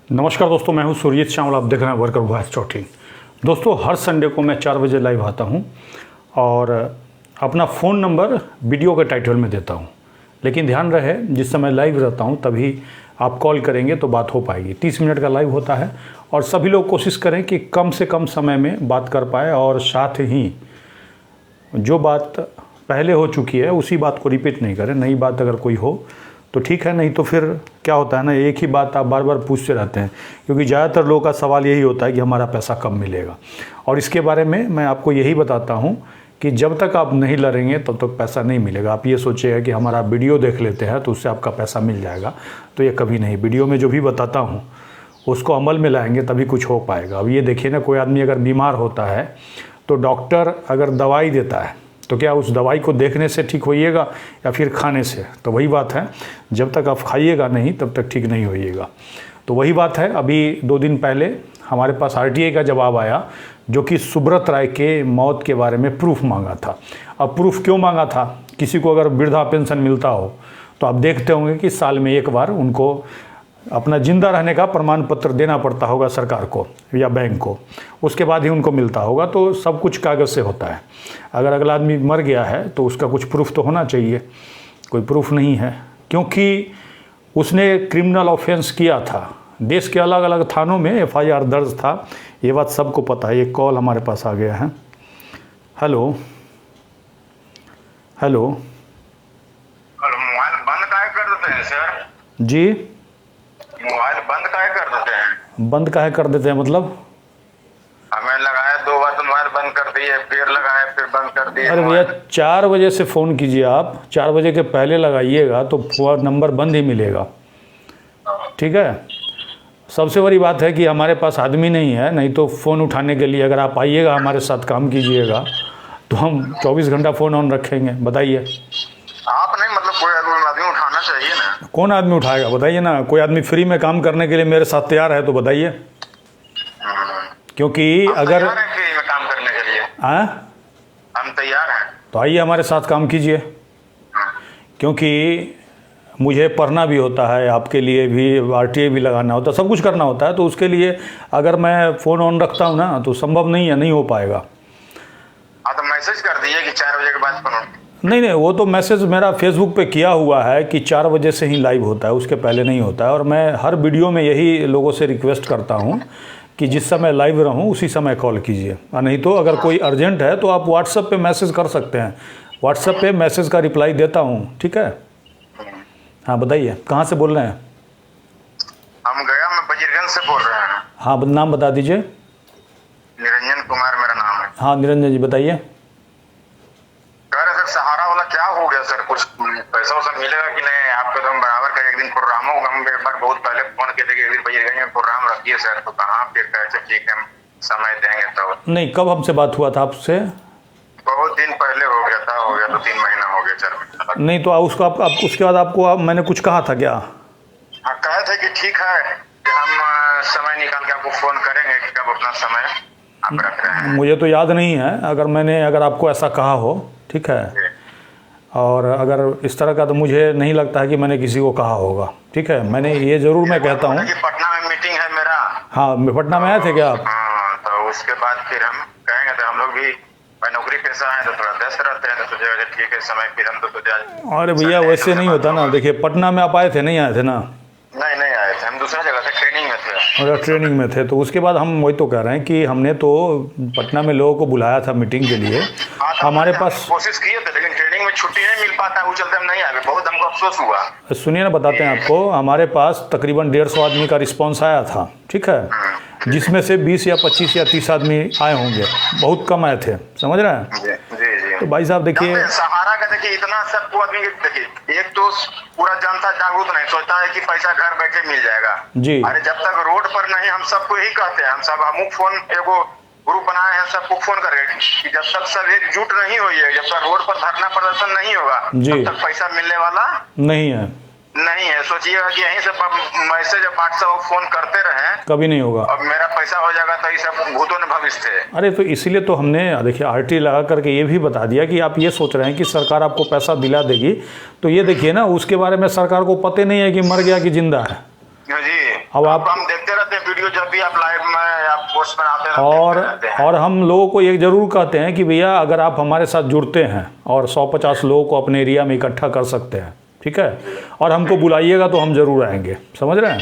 नमस्कार दोस्तों, मैं हूं सुरजीत श्यामल। आप देख रहे हैं वर्कर वॉइस चौटी। दोस्तों, हर संडे को मैं 4 बजे लाइव आता हूं और अपना फ़ोन नंबर वीडियो के टाइटल में देता हूं। लेकिन ध्यान रहे, जिस समय लाइव रहता हूं तभी आप कॉल करेंगे तो बात हो पाएगी। 30 मिनट का लाइव होता है और सभी लोग कोशिश करें कि कम से कम समय में बात कर पाए और साथ ही जो बात पहले हो चुकी है उसी बात को रिपीट नहीं करें। नई बात अगर कोई हो तो ठीक है, नहीं तो फिर क्या होता है ना, एक ही बात आप बार बार पूछते रहते हैं, क्योंकि ज़्यादातर लोगों का सवाल यही होता है कि हमारा पैसा कब मिलेगा। और इसके बारे में मैं आपको यही बताता हूं कि जब तक आप नहीं लड़ेंगे तब तक पैसा नहीं मिलेगा। आप ये सोचिएगा कि हमारा वीडियो देख लेते हैं तो उससे आपका पैसा मिल जाएगा, तो ये कभी नहीं। वीडियो में जो भी बताता हूँ उसको अमल में लाएंगे तभी कुछ हो पाएगा। अब ये देखिए ना, कोई आदमी अगर बीमार होता है तो डॉक्टर अगर दवाई देता है तो क्या उस दवाई को देखने से ठीक होइएगा या फिर खाने से? तो वही बात है, जब तक आप खाइएगा नहीं तब तक ठीक नहीं होइएगा। तो वही बात है। अभी 2 दिन पहले हमारे पास आरटीआई का जवाब आया, जो कि सुब्रत राय के मौत के बारे में प्रूफ मांगा था। अब प्रूफ क्यों मांगा था? किसी को अगर वृद्धा पेंशन मिलता हो तो आप देखते होंगे कि साल में एक बार उनको अपना जिंदा रहने का प्रमाण पत्र देना पड़ता होगा सरकार को या बैंक को, उसके बाद ही उनको मिलता होगा। तो सब कुछ कागज़ से होता है। अगर अगला आदमी मर गया है तो उसका कुछ प्रूफ तो होना चाहिए। कोई प्रूफ नहीं है, क्योंकि उसने क्रिमिनल ऑफेंस किया था। देश के अलग अलग थानों में एफआईआर दर्ज था, ये बात सबको पता है। एक कॉल हमारे पास आ गया है। हेलो हेलो, मोबाइल बंद काहे कर देते हैं सर? जी, मोबाइल बंद काहे कर देते हैं? बंद काहे कर देते हैं मतलब? हमें लगाया 2 बार तो मोबाइल बंद कर दिए, फिर लगाए फिर बंद कर दिए। अरे भैया, 4 बजे से फ़ोन कीजिए। आप 4 बजे के पहले लगाइएगा तो नंबर बंद ही मिलेगा, ठीक है। सबसे बड़ी बात है कि हमारे पास आदमी नहीं है, नहीं तो फ़ोन उठाने के लिए अगर आप आइएगा, हमारे साथ काम कीजिएगा तो हम 24 घंटा फ़ोन ऑन रखेंगे। बताइए। आप नहीं, मतलब कोई आदमी उठाना चाहिए ना। कौन आदमी उठाएगा बताइए ना? कोई आदमी फ्री में काम करने के लिए मेरे साथ तैयार है तो बताइए। क्योंकि अगर तैयार हैं फ्री में काम करने के लिए? हम तैयार हैं। तो आइए हमारे साथ काम कीजिए, क्योंकि मुझे पढ़ना भी होता है, आपके लिए भी आरटीआई भी लगाना होता है, सब कुछ करना होता है। तो उसके लिए अगर मैं फ़ोन ऑन रखता हूँ ना तो संभव नहीं है, नहीं हो पाएगा। तो मैसेज कर दीजिए कि 4 बजे के बाद फोन। नहीं, वो तो मैसेज मेरा फेसबुक पे किया हुआ है कि 4 बजे से ही लाइव होता है, उसके पहले नहीं होता है। और मैं हर वीडियो में यही लोगों से रिक्वेस्ट करता हूँ कि जिस समय लाइव रहूँ उसी समय कॉल कीजिए। और नहीं तो अगर कोई अर्जेंट है तो आप व्हाट्सएप पे मैसेज कर सकते हैं। व्हाट्सएप पे मैसेज का रिप्लाई देता हूँ, ठीक है। हाँ बताइए, कहाँ से बोल रहे हैं? हम गया में बजीरगंज से बोल रहे हैं। हाँ, नाम बता दीजिए। निरंजन कुमार मेरा नाम है। हाँ निरंजन जी, बताइए। कह रहे सर, सहारा वाला क्या हो गया सर? कुछ पैसा वैसा मिलेगा कि नहीं? आपके तो हम बराबर का एक दिन प्रोग्राम होगा। हम एक बार बहुत पहले फोन किए थे कि एक दिन बजीरगंज में प्रोग्राम रखिए सर, तो कहाँ? फिर कैसे? ठीक है, हम समय देंगे। तो नहीं, कब हमसे बात हुआ था आपसे? बहुत दिन पहले हो गया था, हो गया तो 3 महीना हो गया, 4 महीना। नहीं तो उसको आप उसके बाद आपको मैंने कुछ कहा था क्या? हाँ, कहे थे कि ठीक है कि हम समय निकाल के आपको फोन करेंगे कि कब अपना समय आप रख रहे हैं। मुझे तो याद नहीं है। अगर आपको ऐसा कहा हो, ठीक है। और अगर इस तरह का तो मुझे नहीं लगता है कि मैंने किसी को कहा होगा, ठीक है। मैंने ये ज़रूर मैं कहता हूँ कि पटना में मीटिंग है मेरा। हाँ, पटना में आए थे क्या आप? हाँ, तो उसके बाद फिर हम कहेंगे। तो हम लोग भी नौकरी पेशा है तो थोड़ा व्यस्त रहते हैं, तो सोचे ठीक है समय फिर हम तो सोचे। अरे भैया, वैसे नहीं होता ना। देखिए, पटना में आप आए थे, नहीं आए थे ना? नहीं आए थे, हम दूसरा जगह थे, ट्रेनिंग में थे। और ट्रेनिंग में थे, तो उसके बाद हम वही तो कह रहे हैं कि हमने तो पटना में लोगों को बुलाया था मीटिंग के लिए। हमारे पास कोशिश किए थे, लेकिन ट्रेनिंग में छुट्टी नहीं मिल पाता, वो चलते हम नहीं आए। बहुत हमको अफसोस हुआ। सुनिए ना, बताते हैं आपको। हमारे पास तकरीबन 150 आदमी का रिस्पॉन्स आया था, ठीक है, जिसमें से 20 या 25 या 30 आदमी आए होंगे। बहुत कम आए थे, समझ रहे हैं? जी। तो भाई साहब देखिए, सहारा का देखिए, इतना सबको आदमी देखिए, एक तो पूरा जनता जागरूक नहीं, सोचता है कि पैसा घर बैठे मिल जाएगा जी। अरे जब तक रोड पर नहीं, हम सबको यही कहते हैं। हम सब फोन एगो ग्रुप बनाए हैं, सबको फोन करें कि जब तक सब एकजुट नहीं हुई है, जब तक रोड पर धरना प्रदर्शन नहीं होगा, तब तक पैसा मिलने वाला नहीं है। सोचिएगा कि यहीं से मैसेज व्हाट्सएप फोन करते रहे, कभी नहीं होगा। अब मेरा पैसा हो जाएगा तो ये सब भूतों ने भविष्य थे। अरे तो इसीलिए तो हमने देखिए आरटी लगा करके ये भी बता दिया कि आप ये सोच रहे हैं कि सरकार आपको पैसा दिला देगी, तो ये देखिए ना, उसके बारे में सरकार को पता नहीं है कि मर गया कि जिंदा है। जी। अब आप हम देखते रहते हैं वीडियो, जब भी आप लाइव में आप पोस्ट बनाते हैं और हम लोगों को एक ज़रूर कहते हैं कि भैया अगर आप हमारे साथ जुड़ते हैं और 150 लोगों को अपने एरिया में इकट्ठा कर सकते हैं, ठीक है, और हमको बुलाइएगा तो हम ज़रूर आएंगे, समझ रहे हैं।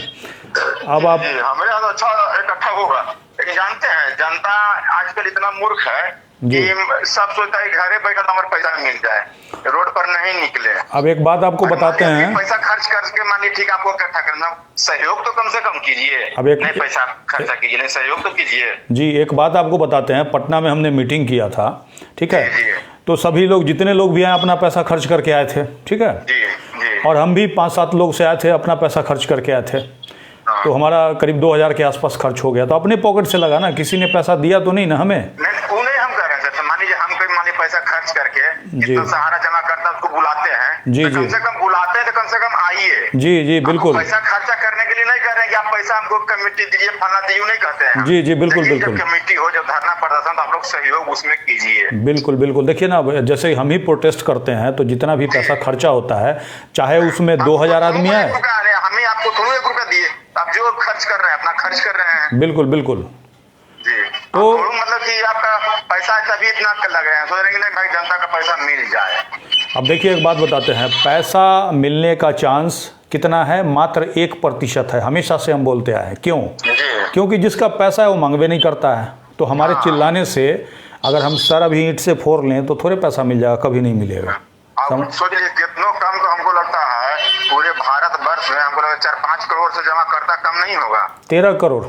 अब आप हमारे यहाँ तो अच्छा इकट्ठा होगा, लेकिन जानते हैं जनता आजकल इतना मूर्ख है कि सब सोचता है घरे बैठा तो हमारे पैसा मिल जाए, रोड पर नहीं निकले। अब एक बात आपको बताते हैं, पैसा खर्च करके मान लीजिए ठीक आपको इकट्ठा करना, सहयोग तो कम से कम कीजिए। अब एक नहीं पैसा खर्चा कीजिए, नहीं सहयोग तो कीजिए। जी एक बात आपको बताते हैं, पटना में हमने मीटिंग किया था, ठीक है, तो सभी लोग जितने लोग भी आए अपना पैसा खर्च करके आए थे, ठीक है, और हम भी 5-7 लोग से आए थे, अपना पैसा खर्च करके आए थे, तो हमारा करीब 2000 के आसपास खर्च हो गया। तो अपने पॉकेट से लगा ना, किसी ने पैसा दिया तो नहीं ना हमें। पैसा खर्च करके इतना सहारा जमा करता उसको बुलाते हैं, जी तो जी कम से कम बुलाते हैं तो कम से कम आइए। जी जी बिल्कुल। पैसा खर्चा करने के लिए नहीं कह रहे हैं कि आप पैसा हमको कमेटी दीजिए, फला दीजिए, नहीं कहते हैं। जी जी बिल्कुल बिल्कुल। जब कमेटी हो, जब धरना प्रदर्शन, तो आप लोग सहयोग उसमें कीजिए। बिल्कुल बिल्कुल। देखिए ना, जैसे हम ही प्रोटेस्ट करते हैं तो जितना भी पैसा खर्चा होता है, चाहे उसमें 2000 आदमी आए, हमें आपको थोड़ा 1 रुपया दिए, आप जो खर्च कर रहे हैं अपना खर्च कर रहे हैं। बिल्कुल बिल्कुल। तो मतलब कि आपका पैसा तभी इतना लग रहे हैं, सोच रहे हैं नहीं भाई जनता का पैसा मिल जाए। अब देखिए एक बात बताते हैं, पैसा मिलने का चांस कितना है? मात्र 1% है। हमेशा से हम बोलते आए, क्यों? क्योंकि जिसका पैसा है वो मांगवे नहीं करता है। तो हमारे चिल्लाने से अगर हम सर अभी ईंट से फोड़ लें तो थोड़े पैसा मिल जाएगा, कभी नहीं मिलेगा। सोच लीजिए कितनों कम तो हमको लगता है पूरे भारत वर्ष में हमको लगता है 4-5 करोड़ से जमा करता कम नहीं होगा। 13 करोड़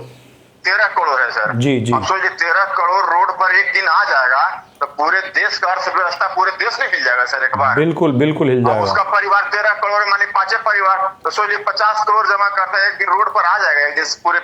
13 करोड़ है सर। जी जी। अब सोचिए 13 करोड़ रोड पर एक दिन आ जाएगा तो पूरे देश का अर्थव्यवस्था पूरे देश में हिल जाएगा सर एक बार। बिल्कुल बिल्कुल हिल जाएगा। उसका परिवार 13 करोड़ माने 5 परिवार, तो सोचिए 50 करोड़ जमा करता है, एक दिन रोड पर आ जाएगा जिस पूरे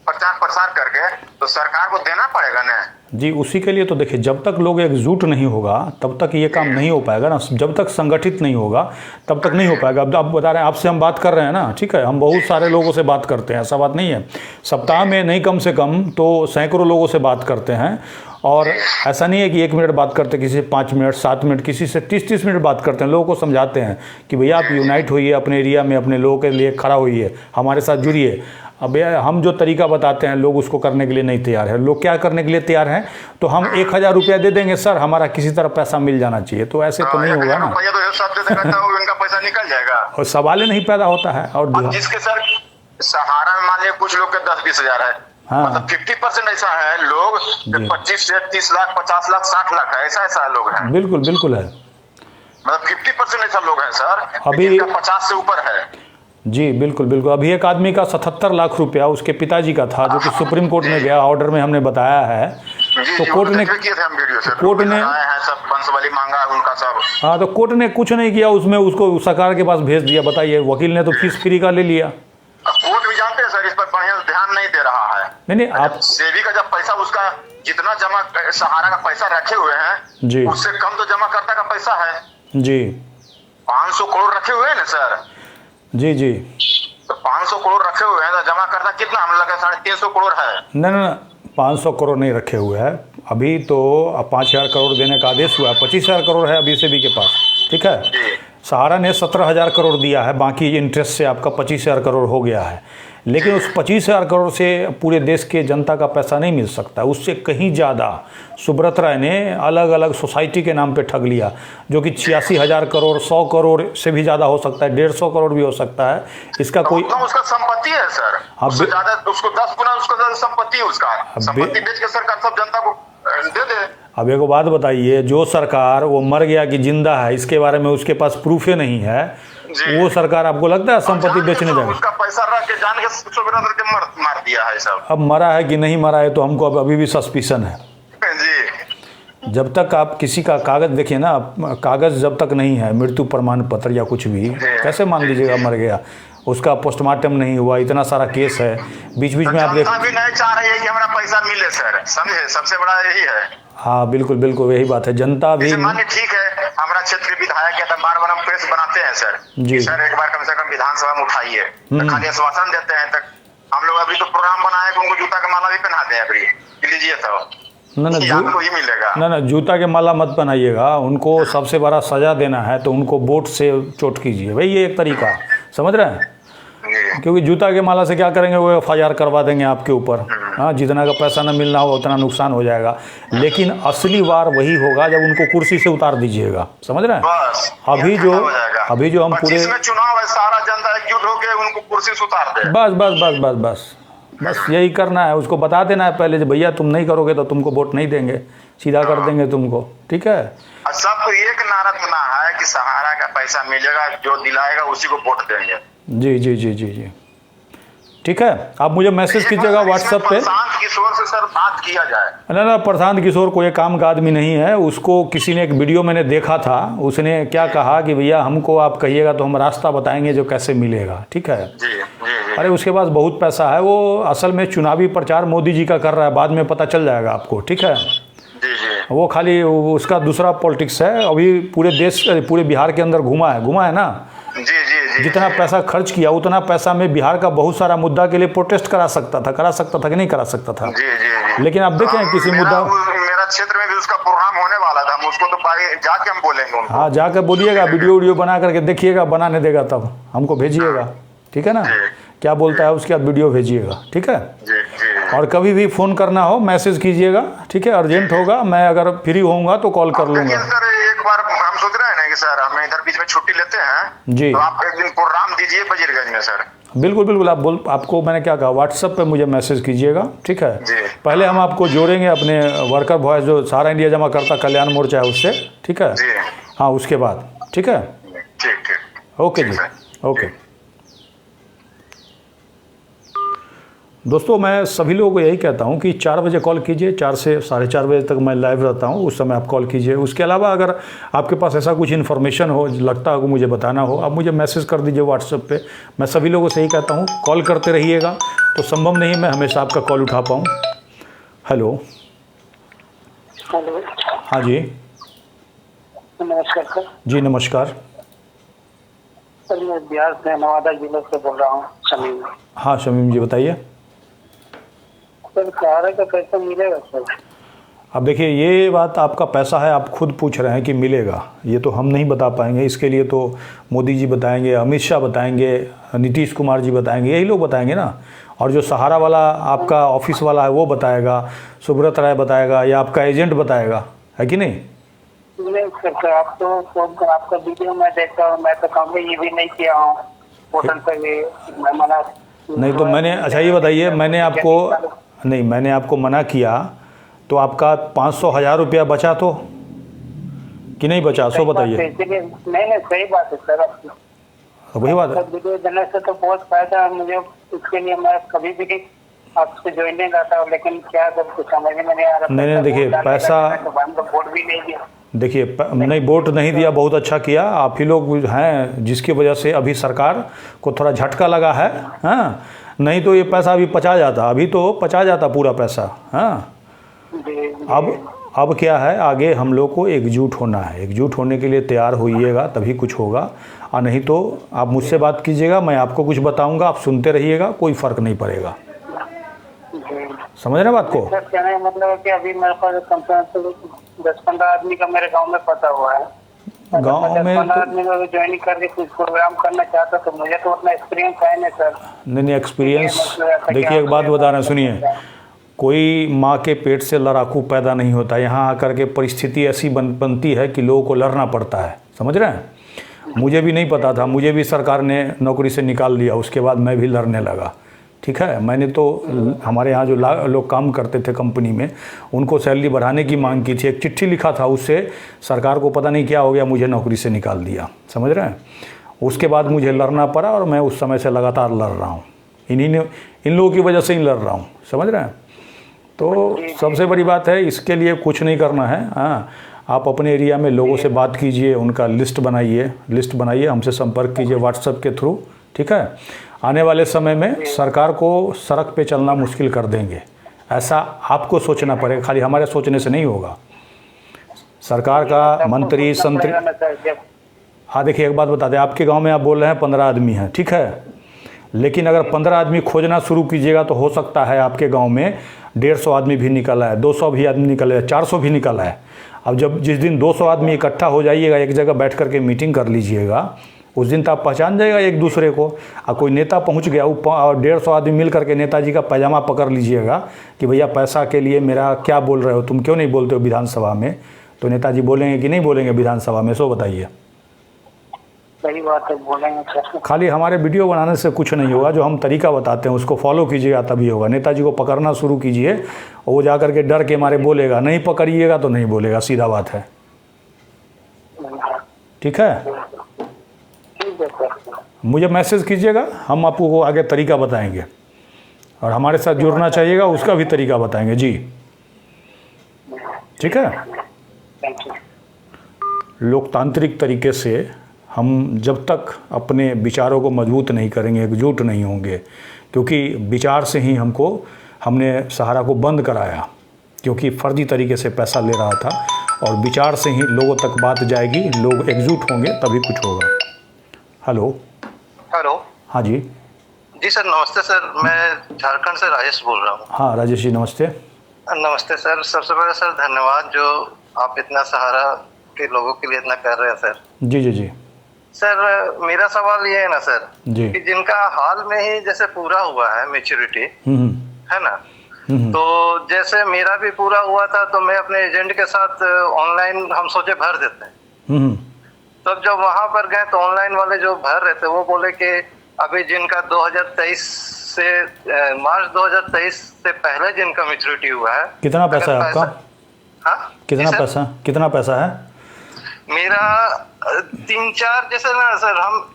प्रचार प्रसार करके, तो सरकार को देना पड़ेगा ना जी। उसी के लिए तो देखिए, जब तक लोग एकजुट नहीं होगा तब तक ये काम नहीं हो पाएगा ना। जब तक संगठित नहीं होगा तब तक नहीं हो पाएगा। अब आप बता रहे हैं, आपसे हम बात कर रहे हैं ना, ठीक है, हम बहुत सारे लोगों से बात करते हैं, ऐसा बात नहीं है। सप्ताह में नहीं कम से कम तो सैकड़ों लोगों से बात करते हैं। और ऐसा नहीं है कि 1 मिनट बात करते, किसी से 5 मिनट 7 मिनट, किसी से 30-30 मिनट बात करते हैं। लोगों को समझाते हैं कि भैया आप यूनाइट होइए, अपने एरिया में अपने लोगों के लिए खड़ा होइए, हमारे साथ जुड़िए। अब हम जो तरीका बताते हैं लोग उसको करने के लिए नहीं तैयार है। लोग क्या करने के लिए तैयार हैं? तो हम 1000 रुपया दे देंगे सर, हमारा किसी तरह पैसा मिल जाना चाहिए। तो ऐसे तो नहीं होगा ना, उनका पैसा निकल जाएगा और सवाल ही नहीं पैदा होता है। और जिसके सर सहारा में मान लिया कुछ लोग के 10-20 हजार है, हाँ, मतलब 50% ऐसा है लोग 25 से 30 लाख 50 लाख 60 लाख है, ऐसा लोग हैं। बिल्कुल बिल्कुल है, मतलब 50% ऐसा लोग हैं सर, अभी 50 से ऊपर है। जी बिल्कुल बिल्कुल। अभी एक आदमी का 77 लाख रुपया उसके पिताजी का था, जो कि सुप्रीम कोर्ट में गया, ऑर्डर में हमने बताया है। तो कोर्ट ने मांगा उनका सब, हाँ, तो कोर्ट ने कुछ नहीं किया उसमें, उसको सरकार के पास भेज दिया। बताइए, वकील ने तो फीस फ्री का ले लिया। कोर्ट भी जानते हैं सर इस पर बढ़िया ध्यान नहीं दे रहा है। नहीं आप सेवी का जब पैसा उसका जितना जमा सहारा का पैसा रखे हुए हैं जी, उससे कम तो जमा करता का पैसा है जी। 500 करोड़ रखे हुए हैं ना सर। जी जी। तो 500 करोड़ रखे हुए हैं तो जमा करता कितना? हम लगा 350 करोड़ है। ना 500 करोड़ नहीं रखे हुए हैं अभी, तो 5000 करोड़ देने का आदेश हुआ है। 25000 करोड़ है अभी सेबी के पास, ठीक है। सहारा ने 17000 करोड़ दिया है, बाकी इंटरेस्ट से आपका 25000 करोड़ हो गया है। लेकिन उस 25000 करोड़ से पूरे देश के जनता का पैसा नहीं मिल सकता। उससे कहीं ज़्यादा सुब्रत राय ने अलग अलग सोसाइटी के नाम पे ठग लिया, जो कि 86,000 करोड़ 100 करोड़ से भी ज़्यादा हो सकता है, 150 करोड़ भी हो सकता है। इसका कोई उसका संपत्ति है सर, उससे ज़्यादा उसको 10 गुना उसका ज़्यादा संपत्ति है। उसका संपत्ति बेच के सरकार सब जनता को दे दे। अब एक बात बताइए, जो सरकार वो मर गया कि जिंदा है इसके बारे में उसके पास प्रूफ ही नहीं है, वो सरकार आपको लगता है संपत्ति बेचने जाएगी? उसका पैसा रख के जान के मार दिया है सब। अब मरा है कि नहीं मरा है तो हमको अभी भी सस्पिशन है जी। जब तक आप किसी का कागज देखिए ना, कागज जब तक नहीं है, मृत्यु प्रमाण पत्र या कुछ भी, कैसे मान लीजिएगा मर गया? उसका पोस्टमार्टम नहीं हुआ, इतना सारा केस है बीच बीच में। आप देख भी नहीं चाह रही है कि हमारा पैसा मिले सर, समझे? सबसे बड़ा यही है। हाँ बिल्कुल बिल्कुल, यही बात है। जनता भी मानिए ठीक है, हमारा क्षेत्र के विधायक है, बार-बार हम प्रेस बनाते हैं सर जी, सर एक बार कम से कम विधानसभा में उठाइए। खाली आश्वासन देते हैं तक। हम लोग अभी तो प्रोग्राम बनाए कि उनको जूता का माला भी पहना दें अभी, लीजिए तो आपको ही मिलेगा। ना जूता के माला मत पहनाइएगा, उनको सबसे बड़ा सजा देना है तो उनको बोट से चोट कीजिए भाई, ये एक तरीका, समझ रहे हैं? क्योंकि जूता के माला से क्या करेंगे, वो FIR करवा देंगे आपके ऊपर। हाँ, जितना का पैसा ना मिलना होगा उतना नुकसान हो जाएगा। लेकिन असली वार वही होगा जब उनको कुर्सी से उतार दीजिएगा, समझ रहे हैं। अभी जो हम पूरे चुनाव है, सारा जनता एकजुट होकर उनको कुर्सी से उतार दे। बस बस बस बस बस बस यही करना है। उसको बता देना है पहले, भैया तुम नहीं करोगे तो तुमको वोट नहीं देंगे, सीधा कर देंगे तुमको, ठीक है। सबको एक नारा सुना है कि सहारा का पैसा मिलेगा, जो दिलाएगा उसी को वोट देंगे। जी जी जी जी जी, ठीक है। आप मुझे मैसेज कीजिएगा व्हाट्सएप पे। प्रशांत किशोर से सर बात किया जाए। ना प्रशांत किशोर कोई काम का आदमी नहीं है। उसको किसी ने एक वीडियो मैंने देखा था, उसने क्या कहा कि भैया हमको आप कहिएगा तो हम रास्ता बताएंगे जो कैसे मिलेगा, ठीक है। जी जी जी। अरे उसके पास बहुत पैसा है, वो असल में चुनावी प्रचार मोदी जी का कर रहा है, बाद में पता चल जाएगा आपको, ठीक है। जी जी। वो खाली उसका दूसरा पॉलिटिक्स है। अभी पूरे देश, पूरे बिहार के अंदर घुमा है ना। जी जी जी। जितना पैसा खर्च किया उतना पैसा में बिहार का बहुत सारा मुद्दा के लिए प्रोटेस्ट करा सकता था कि नहीं करा सकता था। जी जी जी। लेकिन आप देखें किसी मुद्दा, मेरा क्षेत्र में भी उसका प्रोग्राम होने वाला था, हम उसको तो जाके हम बोलेंगे उनको। हाँ जाकर बोलिएगा, वीडियो बना करके देखिएगा, बनाने देगा तब हमको भेजिएगा, ठीक है ना। क्या बोलता है उसके बाद वीडियो भेजिएगा, ठीक है। जी जी। और कभी भी फ़ोन करना हो मैसेज कीजिएगा, ठीक है। अर्जेंट होगा, मैं अगर फ्री होऊंगा तो कॉल कर लूँगा। सर एक बार हम सोच रहे हैं ना कि सर हम इधर बीच में छुट्टी लेते हैं जी, तो आप एक दिन प्रोग्राम दीजिए वजीरगंज में सर। बिल्कुल बिल्कुल। आपको मैंने क्या कहा, व्हाट्सएप पे मुझे मैसेज कीजिएगा, ठीक है। जी। पहले हम आपको जोड़ेंगे अपने वर्कर वॉइस जो सहारा इंडिया जमा करता कल्याण मोर्चा है उससे, ठीक है। जी। हाँ उसके बाद, ठीक है। ठीक ठीक। ओके जी, ओके। दोस्तों मैं सभी लोगों को यही कहता हूं कि 4 बजे कॉल कीजिए, 4 से 4:30 बजे तक मैं लाइव रहता हूं, उस समय आप कॉल कीजिए। उसके अलावा अगर आपके पास ऐसा कुछ इन्फॉर्मेशन हो, लगता हो मुझे बताना हो, आप मुझे मैसेज कर दीजिए व्हाट्सएप पे। मैं सभी लोगों से यही कहता हूं कॉल करते रहिएगा, तो संभव नहीं मैं हमेशा आपका कॉल उठा पाऊँ। हेलो। हेलो। हाँ जी। नमस्कार सर। जी नमस्कार सर, मैं बिहार से नवादा जिले से बोल रहा हूँ, शमीम। हाँ शमीम जी बताइए। सर सहारा का पैसा मिलेगा सर? अब देखिए ये बात आपका पैसा है, आप खुद पूछ रहे हैं कि मिलेगा, ये तो हम नहीं बता पाएंगे। इसके लिए तो मोदी जी बताएंगे, अमित शाह बताएंगे, नीतीश कुमार जी बताएंगे, यही लोग बताएंगे ना। और जो सहारा वाला आपका ऑफिस वाला है वो बताएगा, सुब्रत राय बताएगा, या आपका एजेंट बताएगा, है कि नहीं? नहीं सर, आप तो आपका वीडियो मैं देखता हूँ, मैं तो कहूँगा ये भी नहीं किया हूँ होटल पर भी मैं मना नहीं। तो मैंने, अच्छा ये बताइए, मैंने आपको मना किया तो आपका 500-1000 रुपया बचा तो कि नहीं बचा, सो बताइए। नहीं सही बात है सर आपकी, वही बात है। वीडियो देने से तो बहुत फायदा है मुझे, उसके लिए मैं कभी भी आपसे ज्वाइनिंग आता हूँ, लेकिन क्या कुछ समझ में नहीं आ रहा। नहीं देखिए पैसा, वोट भी नहीं दिया। देखिए नहीं वोट नहीं दिया, बहुत अच्छा किया। आप ही लोग हैं जिसकी वजह से अभी सरकार को थोड़ा झटका लगा है। हाँ नहीं तो ये पैसा अभी पचा जाता, अभी तो पचा जाता पूरा पैसा। हाँ अब क्या है, आगे हम लोग को एकजुट होना है। एकजुट होने के लिए तैयार होइएगा तभी कुछ होगा, और नहीं तो आप मुझसे बात कीजिएगा, मैं आपको कुछ बताऊंगा, आप सुनते रहिएगा, कोई फ़र्क नहीं पड़ेगा। समझ रहे बात को? सर कहने का मतलब है कि अभी मेरे पास कम से कम 10-15 आदमी का मेरे गांव में पता हुआ है। गांव में 10-15 आदमी को ज्वाइन करके कुछ प्रोग्राम करना चाहता तो मुझे तो उतना एक्सपीरियंस है नहीं सर। नहीं एक्सपीरियंस, देखिए एक बात बता रहे हैं, सुनिए। कोई माँ के पेट से लड़ाकू पैदा नहीं होता। यहाँ आकर के परिस्थिति ऐसी बनती है कि लोगों को लड़ना पड़ता है, समझ रहे हैं। मुझे भी नहीं पता था, मुझे भी सरकार ने नौकरी से निकाल दिया, उसके बाद मैं भी लड़ने लगा, ठीक है। मैंने तो हमारे यहाँ जो लोग काम करते थे कंपनी में, उनको सैलरी बढ़ाने की मांग की थी, एक चिट्ठी लिखा था, उससे सरकार को पता नहीं क्या हो गया, मुझे नौकरी से निकाल दिया, समझ रहे हैं। उसके बाद मुझे लड़ना पड़ा और मैं उस समय से लगातार लड़ रहा हूँ, इन लोगों की वजह से ही लड़ रहा हूँ, समझ रहे हैं। तो सबसे बड़ी बात है, इसके लिए कुछ नहीं करना है। हाँ आप अपने एरिया में लोगों से बात कीजिए, उनका लिस्ट बनाइए, हमसे संपर्क कीजिए व्हाट्सएप के थ्रू, ठीक है। आने वाले समय में सरकार को सड़क पे चलना मुश्किल कर देंगे, ऐसा आपको सोचना पड़ेगा, खाली हमारे सोचने से नहीं होगा। सरकार का मंत्री संतरी, हाँ देखिए एक बात बता दें, आपके गांव में आप बोल रहे हैं 15 आदमी हैं, ठीक है। लेकिन अगर 15 आदमी खोजना शुरू कीजिएगा तो हो सकता है आपके गांव में 150 आदमी भी निकला है, 200 भी आदमी निकला है, 400 भी निकला है। अब जिस दिन 200 आदमी इकट्ठा हो जाइएगा, एक जगह बैठ करके मीटिंग कर लीजिएगा, उस दिन तो आप पहचान जाएगा एक दूसरे को। और कोई नेता पहुंच गया, वो 150 आदमी मिल करके नेताजी का पैजामा पकड़ लीजिएगा कि भैया पैसा के लिए मेरा क्या बोल रहे हो, तुम क्यों नहीं बोलते हो विधानसभा में, तो नेताजी बोलेंगे कि नहीं बोलेंगे विधानसभा में? सो बताइए। सही बात है, बोलेंगे सर। खाली हमारे वीडियो बनाने से कुछ नहीं होगा, जो हम तरीका बताते हैं उसको फॉलो कीजिएगा तभी होगा। नेताजी को पकड़ना शुरू कीजिए, वो जा कर के डर के मारे बोलेगा, नहीं पकड़िएगा तो नहीं बोलेगा, सीधा बात है। ठीक है, ठीक है सर। मुझे मैसेज कीजिएगा, हम आपको आगे तरीका बताएंगे, और हमारे साथ जुड़ना चाहिएगा उसका भी तरीका बताएंगे जी। ठीक है, थैंक यू। लोकतांत्रिक तरीके से हम जब तक अपने विचारों को मजबूत नहीं करेंगे, एकजुट नहीं होंगे, क्योंकि विचार से ही हमने सहारा को बंद कराया, क्योंकि फर्जी तरीके से पैसा ले रहा था, और विचार से ही लोगों तक बात जाएगी, लोग एकजुट होंगे तभी कुछ होगा। हेलो। हेलो। हाँ जी। जी सर, नमस्ते सर, मैं झारखंड से राजेश बोल रहा हूँ। हाँ राजेश जी, नमस्ते। नमस्ते सर। सबसे पहले सर धन्यवाद, जो आप इतना सहारा के लोगों के लिए इतना कर रहे हैं सर। जी जी जी सर, मेरा सवाल ये है ना सर जी, कि जिनका हाल में ही जैसे पूरा हुआ है मैच्योरिटी, है ना, तो जैसे मेरा भी पूरा हुआ था, तो मैं अपने एजेंट के साथ ऑनलाइन हम सोचे भर देते हैं। तब जब वहां पर गए तो ऑनलाइन वाले जो भर रहे थे वो बोले कि अभी जिनका 2023 से मार्च 2023 से पहले जिनका मैच्योरिटी हुआ है। कितना पैसा है आपका? हाँ, कितना पैसा है? मेरा 3-4 जैसे ना सर, हम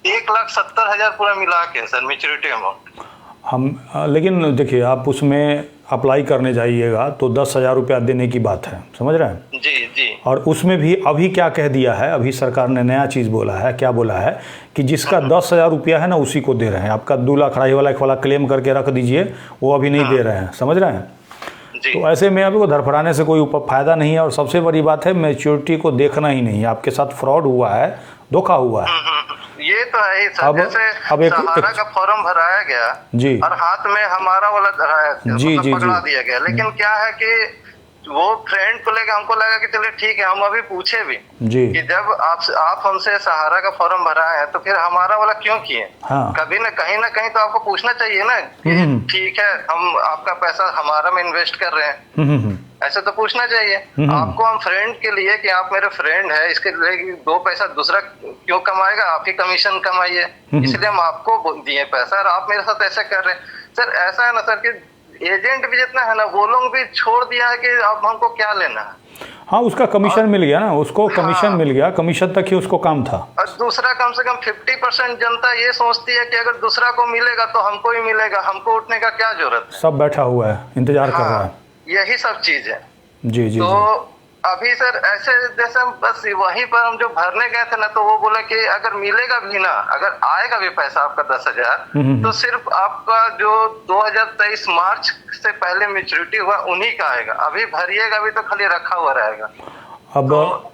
1,70,000 पूरा मिला के सर मैच्योरिटी अमाउंट। लेकिन देखिए, आप उसमें अप्लाई करने जाइएगा तो 10,000 रुपया देने की बात है, समझ रहे हैं? जी जी। और उसमें भी अभी क्या कह दिया है, अभी सरकार ने नया चीज़ बोला है। क्या बोला है कि जिसका 10,000 रुपया है ना उसी को दे रहे हैं। आपका 2 लाख 2.5 वाला क्लेम करके रख दीजिए, वो अभी नहीं दे रहे हैं, समझ रहे हैं? तो ऐसे में आपको धरफड़ाने से कोई फायदा नहीं है। और सबसे बड़ी बात है, मैच्योरिटी को देखना ही नहीं है। आपके साथ फ्रॉड हुआ है, धोखा हुआ है। ये तो है ही सर। जैसे सहारा का फॉर्म भराया गया जी, और हाथ में हमारा वाला जी जी पकड़ा दिया गया, लेकिन क्या है कि वो फ्रेंड को लेकर हमको लगा कि चलिए ठीक है, हम अभी पूछे भी जी कि जब आप हमसे सहारा का फॉर्म भरा है तो फिर हमारा वाला क्यों किए? हाँ। कभी ना कहीं तो आपको पूछना चाहिए ना कि ठीक है, हम आपका पैसा हमारा में इन्वेस्ट कर रहे हैं, ऐसे तो पूछना चाहिए आपको। हम फ्रेंड के लिए कि आप मेरे फ्रेंड है, इसके लिए 2 पैसा दूसरा क्यों कमाएगा? आप ही कमीशन कमाइए, इसलिए हम आपको दिए पैसा और आप मेरे साथ ऐसे कर रहे हैं। सर ऐसा है ना सर कि एजेंट भी जितना है ना, वो लोग भी छोड़ दिया है कि अब हमको क्या लेना है। हाँ, उसका कमीशन मिल गया ना, उसको कमीशन मिल गया, कमीशन तक ही उसको काम था। और दूसरा कम से कम 50% जनता ये सोचती है कि अगर दूसरा को मिलेगा तो हमको ही मिलेगा, हमको उठने का क्या जरूरत है? सब बैठा हुआ है, इंतजार कर रहा है। यही सब चीज है। जी जी। तो अभी सर ऐसे जैसे बस वहीं पर हम जो भरने गए थे ना, तो वो बोले कि अगर मिलेगा भी ना, अगर आएगा भी पैसा आपका 10,000, तो सिर्फ आपका जो 2023 मार्च से पहले मैच्योरिटी हुआ उन्हीं का आएगा। अभी भरिएगा भी तो खाली रखा हुआ रहेगा। अब तो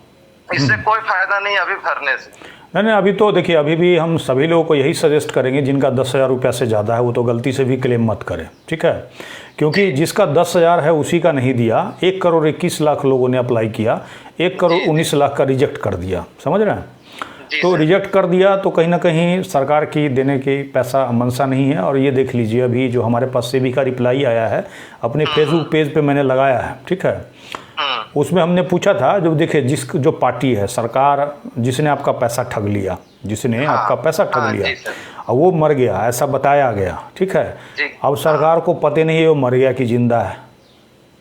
इससे कोई फायदा नहीं अभी भरने से। नहीं, अभी तो देखिए, अभी भी हम सभी लोगों को यही सजेस्ट करेंगे, जिनका 10,000 रुपया से ज़्यादा है वो तो गलती से भी क्लेम मत करें, ठीक है? क्योंकि जिसका 10,000 है उसी का नहीं दिया। 1,21,00,000 लोगों ने अप्लाई किया, 1,19,00,000 का रिजेक्ट कर दिया, समझ रहे हैं? तो रिजेक्ट कर दिया तो कहीं ना कहीं सरकार की देने की पैसा मंशा नहीं है। और ये देख लीजिए, अभी जो हमारे पास सेबी का रिप्लाई आया है, अपने फेसबुक पेज पे मैंने लगाया है, ठीक है? उसमें हमने पूछा था, जो देखिए जो पार्टी है, सरकार जिसने आपका पैसा ठग लिया, जिसने आपका पैसा ठग लिया, और वो मर गया, ऐसा बताया गया, ठीक है? अब सरकार को पता नहीं है वो मर गया कि जिंदा है।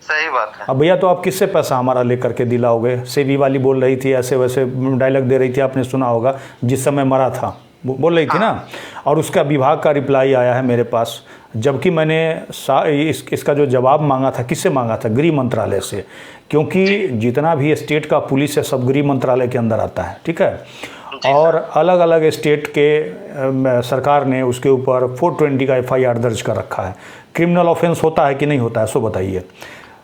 सही बात है। अब भैया तो आप किससे पैसा हमारा लेकर के दिलाओगे? सेबी वाली बोल रही थी, ऐसे वैसे डायलॉग दे रही थी, आपने सुना होगा, जिस समय मरा था बोल रही थी ना। और उसका विभाग का रिप्लाई आया है मेरे पास, जबकि मैंने इसका जो जवाब मांगा था, किससे मांगा था? गृह मंत्रालय से, क्योंकि जितना भी स्टेट का पुलिस है सब गृह मंत्रालय के अंदर आता है, ठीक है? और अलग अलग स्टेट के सरकार ने उसके ऊपर 420 का FIR दर्ज कर रखा है। क्रिमिनल ऑफेंस होता है कि नहीं होता है, सो बताइए।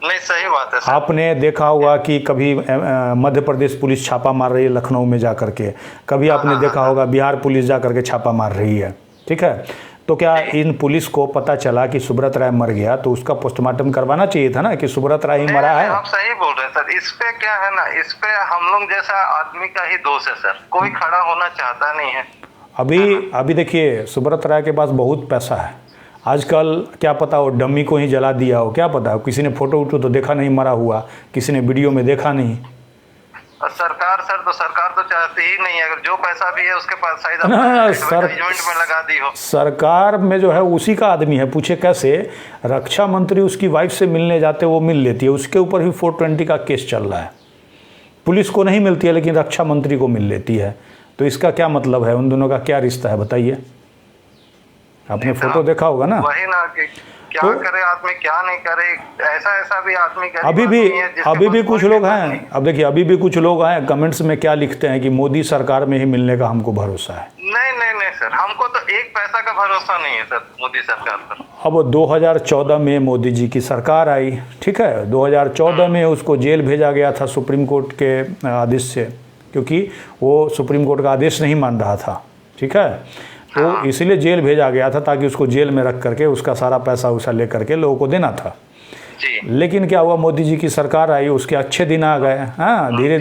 नहीं, सही बात है सर। आपने देखा होगा कि कभी मध्य प्रदेश पुलिस छापा मार रही है लखनऊ में जा करके, कभी आपने देखा होगा बिहार पुलिस जा करके छापा मार रही है, ठीक है? तो क्या इन पुलिस को पता चला कि सुब्रत राय मर गया तो उसका पोस्टमार्टम करवाना चाहिए था ना कि सुब्रत राय ही मरा है? आप सही बोल रहे हैं सर। इस पे क्या है ना, इस पे हम लोग जैसा आदमी का ही दोष है सर, कोई खड़ा होना चाहता नहीं है। अभी देखिए, सुब्रत राय के पास बहुत पैसा है। आजकल क्या पता वो डम्मी को ही जला दिया हो, क्या पता, किसी ने फोटो वोटो तो देखा नहीं मरा हुआ, किसी ने वीडियो में देखा नहीं। और सरकार तो चाहती ही नहीं है, अगर जो पैसा भी है उसके पास शायद एडवर्टाइजमेंट में लगा दी हो। सरकार में जो है उसी का आदमी है, पूछे कैसे? रक्षा मंत्री उसकी वाइफ से मिलने जाते वो मिल लेती है, उसके ऊपर भी 420 का केस चल रहा है। पुलिस को नहीं मिलती है लेकिन रक्षा मंत्री को मिल लेती है, तो इसका क्या मतलब है? उन दोनों का क्या रिश्ता है बताइए? आपने फोटो देखा होगा ना। वही ना कि क्या तो, करे आदमी क्या नहीं करे, ऐसा भी आदमी अभी भी कुछ लोग हैं। अब देखिए, अभी भी कुछ लोग हैं कमेंट्स में क्या लिखते हैं कि मोदी सरकार में ही मिलने का हमको भरोसा है। नहीं सर, हमको तो एक पैसा का भरोसा नहीं है सर मोदी सरकार पर। अब 2014 में मोदी जी की सरकार आई, ठीक है, 2014 में उसको जेल भेजा गया था सुप्रीम कोर्ट के आदेश से, क्योंकि वो सुप्रीम कोर्ट का आदेश नहीं मान रहा था, ठीक है, तो इसलिए जेल भेजा गया था ताकि उसको जेल में रख करके उसका सारा पैसा उसा ले करके लोगों को देना था। लेकिन क्या हुआ, मोदी जी की सरकार आई, उसके अच्छे दिन आ गए। हाँ, धीरे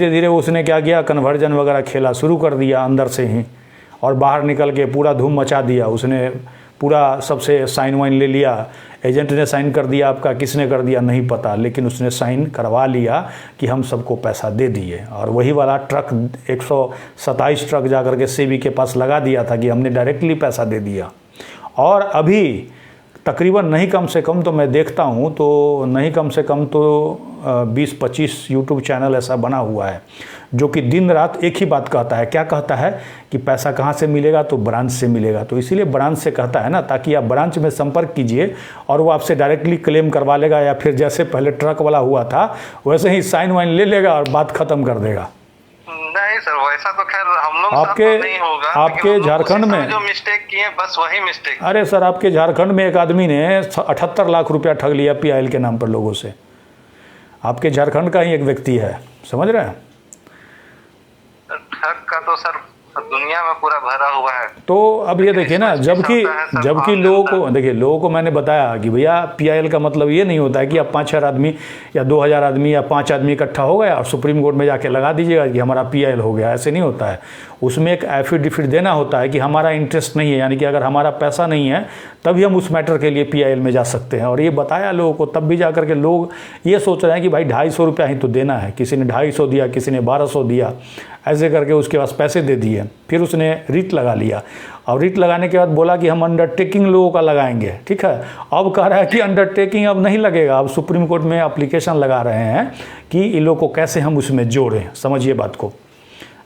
धीरे उसने क्या किया, कन्वर्जन वगैरह खेला शुरू कर दिया अंदर से ही, और बाहर निकल के पूरा धूम मचा दिया। उसने पूरा सबसे साइन वाइन ले लिया, एजेंट ने साइन कर दिया, आपका किसने कर दिया नहीं पता, लेकिन उसने साइन करवा लिया कि हम सबको पैसा दे दिए। और वही वाला ट्रक 127 ट्रक जा कर के सेबी के पास लगा दिया था कि हमने डायरेक्टली पैसा दे दिया। और अभी तकरीबन नहीं कम से कम तो मैं देखता हूँ तो नहीं कम से कम तो 20-25 यूट्यूब चैनल ऐसा बना हुआ है जो कि दिन रात एक ही बात कहता है। क्या कहता है कि पैसा कहाँ से मिलेगा? तो ब्रांच से मिलेगा। तो इसीलिए ब्रांच से कहता है ना, ताकि आप ब्रांच में संपर्क कीजिए और वो आपसे डायरेक्टली क्लेम करवा लेगा, या फिर जैसे पहले ट्रक वाला हुआ था वैसे ही साइन वाइन ले लेगा और बात खत्म कर देगा। नहीं सर, वैसा तो खैर हम लोग नहीं होगा। आपके झारखंड में जो मिस्टेक किए बस वही मिस्टेक। अरे सर, आपके झारखंड में एक आदमी ने 78 लाख रुपया ठग लिया PIL के नाम पर लोगों से। आपके झारखंड का ही एक व्यक्ति है, समझ रहे हैं? ठग का तो सर दुनिया में पूरा भरा हुआ है। तो अब ये देखिए ना, जबकि लोगों को मैंने बताया कि भैया PIL का मतलब ये नहीं होता है कि आप 5,000 आदमी या 2,000 आदमी या 5 आदमी इकट्ठा हो गया और सुप्रीम कोर्ट में जाके लगा दीजिएगा कि हमारा PIL हो गया। ऐसे नहीं होता है। उसमें एक एफिडेविट देना होता है कि हमारा इंटरेस्ट नहीं है, यानी कि अगर हमारा पैसा नहीं है तभी हम उस मैटर के लिए PIL में जा सकते हैं। और ये बताया लोगों को, तब भी जा करके लोग ये सोच रहे हैं कि भाई 250 रुपया ही तो देना है। किसी ने 250 दिया, किसी ने 1200 दिया, ऐसे करके उसके पास पैसे दे दिए। फिर उसने रिट लगा लिया, और रिट लगाने के बाद बोला कि हम अंडरटेकिंग लोगों का लगाएंगे, ठीक है। अब कह रहा है कि अंडरटेकिंग अब नहीं लगेगा, अब सुप्रीम कोर्ट में एप्लीकेशन लगा रहे हैं कि इन लोगों को कैसे हम उसमें जोड़ें। समझिए बात को।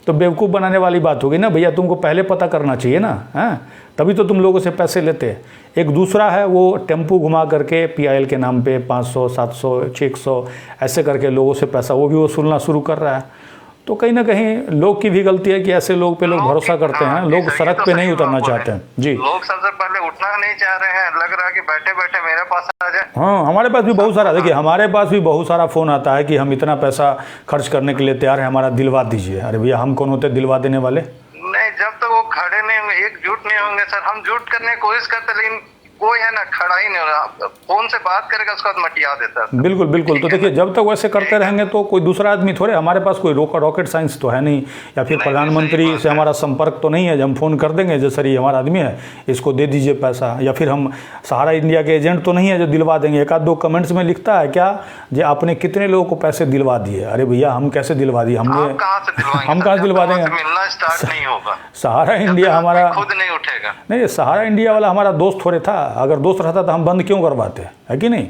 तो बेवकूफ़ बनाने वाली बात होगी ना भैया, तुमको पहले पता करना चाहिए ना, हैं, तभी तो तुम लोगों से पैसे लेते। एक दूसरा है वो टेम्पू घुमा करके PIL के नाम पे 500, 700, 600 ऐसे करके लोगों से पैसा वो भी वसूलना शुरू कर रहा है। तो कहीं ना कहीं लोग की भी गलती है कि ऐसे लोग पे लोग भरोसा करते हैं, लोग सड़क पे नहीं उतरना चाहते हैं। जी, लोग सबसे पहले उठना नहीं चाह रहे हैं, लग रहा है कि बैठे बैठे मेरे पास आ जाए। हाँ, हमारे पास भी बहुत सारा, देखिए हमारे पास भी बहुत सारा फ़ोन आता है कि हम इतना पैसा खर्च करने के लिए तैयार हैं, हमारा दिलवा दीजिए। अरे भैया, हम कौन होते दिलवा देने वाले? नहीं, जब तक वो खड़े नहीं होंगे, एकजुट नहीं होंगे सर। हम जुट करने की कोशिश करते, लेकिन कोई है ना खड़ा ही नहीं हो रहा। फोन से बात करेगा उसके बाद मटिया देता है। बिल्कुल बिल्कुल। तो देखिए, जब तक वैसे करते रहेंगे तो कोई दूसरा आदमी थोड़े, हमारे पास कोई रॉकेट साइंस तो है नहीं, या फिर प्रधानमंत्री से हमारा संपर्क तो नहीं है जब हम फ़ोन कर देंगे जो सर ये हमारा आदमी है, इसको दे दीजिए पैसा। या फिर हम सहारा इंडिया के एजेंट तो नहीं है जो दिलवा देंगे। एक आध दो कमेंट्स में लिखता है क्या जो आपने कितने लोगों को पैसे दिलवा दिए। अरे भैया, हम कैसे दिलवा दिए? हमने हम कहाँ से दिलवा देंगे? मिलना स्टार्ट नहीं होगा, सहारा इंडिया हमारा खुद नहीं उठेगा। नहीं, सहारा इंडिया वाला हमारा दोस्त थोड़े था। अगर दोस्त रहता हम बंद क्यों करवाते, है कि नहीं?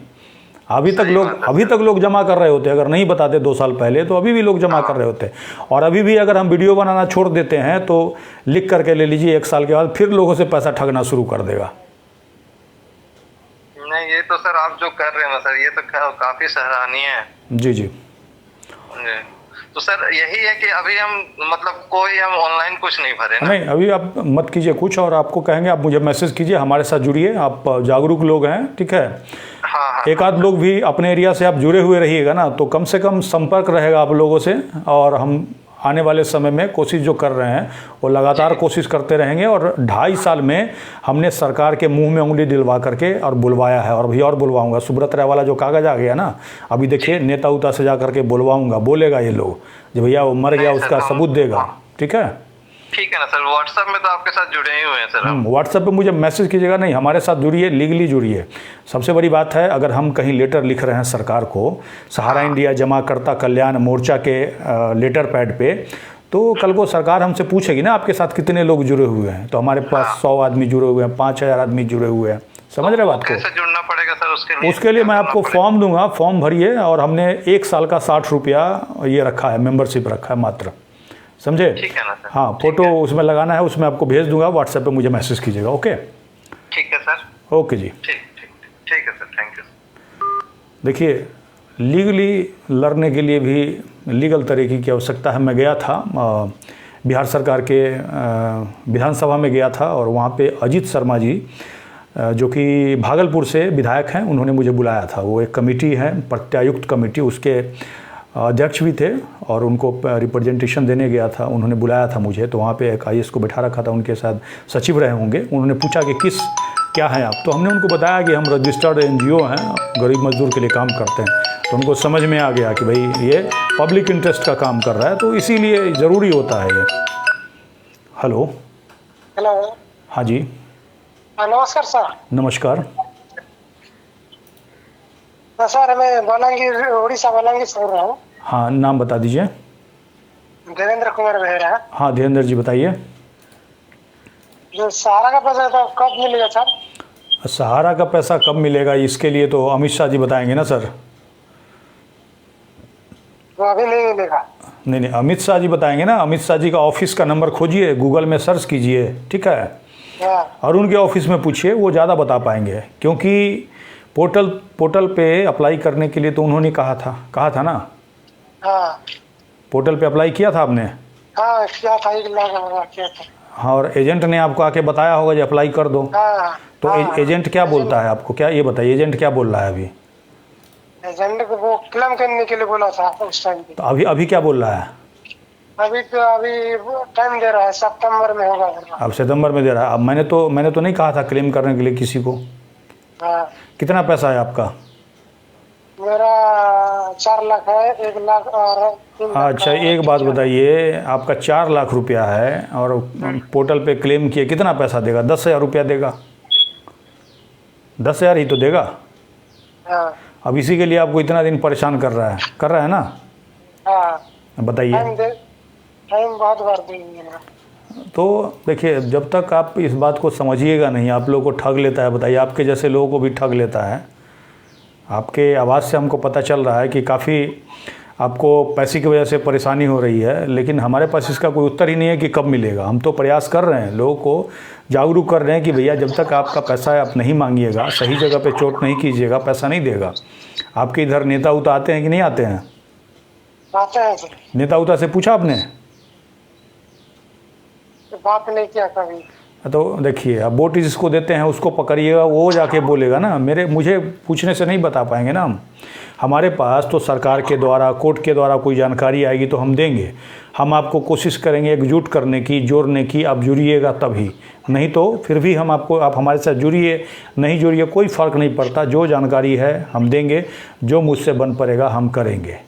अभी तक लोग जमा कर रहे होते। अगर नहीं बताते 2 साल पहले तो अभी भी लोग जमा कर रहे होते। और अभी भी अगर हम वीडियो बनाना छोड़ देते हैं तो लिख करके ले लीजिए, 1 साल के बाद फिर लोगों से पैसा ठगना शुरू कर देगा। नहीं, ये तो सर आप जो कर रहे हैं सर, ये तो काफी सराहनीय है। जी जी। तो सर यही है कि अभी हम मतलब कोई हम ऑनलाइन कुछ नहीं भरे ना? नहीं, अभी आप मत कीजिए कुछ, और आपको कहेंगे आप मुझे मैसेज कीजिए, हमारे साथ जुड़िए। आप जागरूक लोग हैं, ठीक है। हाँ। एक आध लोग भी अपने एरिया से आप जुड़े हुए रहिएगा ना, तो कम से कम संपर्क रहेगा आप लोगों से, और हम आने वाले समय में कोशिश जो कर रहे हैं वो लगातार कोशिश करते रहेंगे, और 2.5 साल में हमने सरकार के मुंह में उंगली दिलवा करके और बुलवाया है, और भी और बुलवाऊंगा। सुब्रत राय वाला जो कागज़ आ गया ना, अभी देखिए नेता उता से जा करके बुलवाऊंगा, बोलेगा ये लोग जो भैया वो मर गया, उसका सबूत देगा। ठीक है ना सर, व्हाट्सएप में तो आपके साथ जुड़े ही हुए हैं सर। व्हाट्सएप पे मुझे मैसेज कीजिएगा, नहीं हमारे साथ जुड़िए, लीगली जुड़िए। सबसे बड़ी बात है, अगर हम कहीं लेटर लिख रहे हैं सरकार को, सहारा इंडिया जमाकर्ता कल्याण मोर्चा के लेटर पैड पे, तो कल को सरकार हमसे पूछेगी ना आपके साथ कितने लोग जुड़े हुए हैं, तो हमारे पास 100 आदमी जुड़े हुए हैं, 5000 आदमी जुड़े हुए हैं। समझ रहे बात को? कैसे जुड़ना पड़ेगा सर उसके लिए मैं आपको फॉर्म दूंगा, फॉर्म भरिए, और हमने 1 साल का 60 रुपया ये रखा है, मेंबरशिप रखा है मात्र, समझे? ठीक है ना सर। हाँ, फोटो उसमें लगाना है, उसमें आपको भेज दूंगा, व्हाट्सएप पे मुझे मैसेज कीजिएगा। ओके ठीक है सर। ओके जी, ठीक है सर, थैंक यू। देखिए लीगली लड़ने के लिए भी लीगल तरीके की आवश्यकता है। मैं गया था बिहार सरकार के विधानसभा में गया था, और वहाँ पे अजीत शर्मा जी जो कि भागलपुर से विधायक हैं, उन्होंने मुझे बुलाया था। वो एक कमेटी है, प्रत्यायुक्त कमेटी, उसके अध्यक्ष भी थे, और उनको रिप्रेजेंटेशन देने गया था, उन्होंने बुलाया था मुझे। तो वहाँ पे एक IAS को बैठा रखा था, उनके साथ सचिव रहे होंगे। उन्होंने पूछा कि क्या हैं आप, तो हमने उनको बताया कि हम रजिस्टर्ड NGO हैं, गरीब मजदूर के लिए काम करते हैं। तो उनको समझ में आ गया कि भाई ये पब्लिक इंटरेस्ट का काम कर रहा है, तो इसीलिए ज़रूरी होता है ये। हेलो हाँ जी, नमस्कार सर। नमस्कार सर, मैं बलांगीर, उड़ीसा बलांगीर से बोल रहा हूँ। हाँ, नाम बता दीजिए। देवेंद्र कुमार बेहरा। हाँ देवेंद्र जी बताइए। जो सहारा का पैसा तो कब मिलेगा सर? सहारा का पैसा कब मिलेगा, इसके लिए तो अमित शाह जी बताएंगे ना सर। तो अभी नहीं मिलेगा? नहीं, अमित शाह जी बताएंगे ना। अमित शाह जी का ऑफिस का नंबर खोजिए, गूगल में सर्च कीजिए, ठीक है, और उनके ऑफिस में पूछिए, वो ज़्यादा बता पाएंगे। क्योंकि पोर्टल पे अप्लाई करने के लिए तो उन्होंने कहा था ना। हाँ, पोर्टल पे अप्लाई किया था आपने? हाँ किया था, 1 लाख किया था। हाँ, और एजेंट ने आपको आके बताया होगा कि अप्लाई कर दो। हाँ, तो हाँ, एजेंट क्या बोलता है आपको, क्या ये बताइए, एजेंट क्या बोल रहा है अभी? एजेंट को वो क्लेम करने के लिए बोला था उस टाइम पे। तो अभी क्या बोल रहा है? अभी टाइम दे रहा है, सितंबर में होगा। अब सितंबर में दे रहा है। अब मैंने तो नहीं कहा था क्लेम करने के लिए किसी को। हाँ, कितना पैसा है आपका? मेरा 4 लाख है, 1 लाख और 3 लाख। अच्छा, एक बात बताइए, आपका 4 लाख रुपया है, और पोर्टल पे क्लेम किए, कितना पैसा देगा? 10,000 रुपया देगा। 10,000 ही तो देगा। हाँ, अब इसी के लिए आपको इतना दिन परेशान कर रहा है ना? हाँ, बताइए। टाइम बहुत बार देंगे ना। तो देखिए, जब तक आप इस बात को समझिएगा नहीं, आप लोगों को ठग लेता है। बताइए, आपके जैसे लोगों को भी ठग लेता है। आपके आवाज़ से हमको पता चल रहा है कि काफ़ी आपको पैसे की वजह से परेशानी हो रही है, लेकिन हमारे पास इसका कोई उत्तर ही नहीं है कि कब मिलेगा। हम तो प्रयास कर रहे हैं, लोगों को जागरूक कर रहे हैं कि भैया जब तक आपका पैसा आप नहीं मांगिएगा, सही जगह पे चोट नहीं कीजिएगा, पैसा नहीं देगा। आपके इधर नेता उता आते हैं कि नहीं आते हैं? आते हैं सर। नेता उता से पूछा आपने? बात नहीं किया कभी। तो देखिए, अब वोट जिसको देते हैं उसको पकड़िएगा, वो जाके बोलेगा ना। मुझे पूछने से नहीं बता पाएंगे ना हम। हमारे पास तो सरकार के द्वारा, कोर्ट के द्वारा कोई जानकारी आएगी तो हम देंगे। हम आपको कोशिश करेंगे एकजुट करने की, जोड़ने की। आप जुड़िएगा तभी, नहीं तो फिर भी आप हमारे साथ जुड़िए, नहीं जुड़िए, कोई फ़र्क नहीं पड़ता। जो जानकारी है हम देंगे, जो मुझसे बन पड़ेगा हम करेंगे।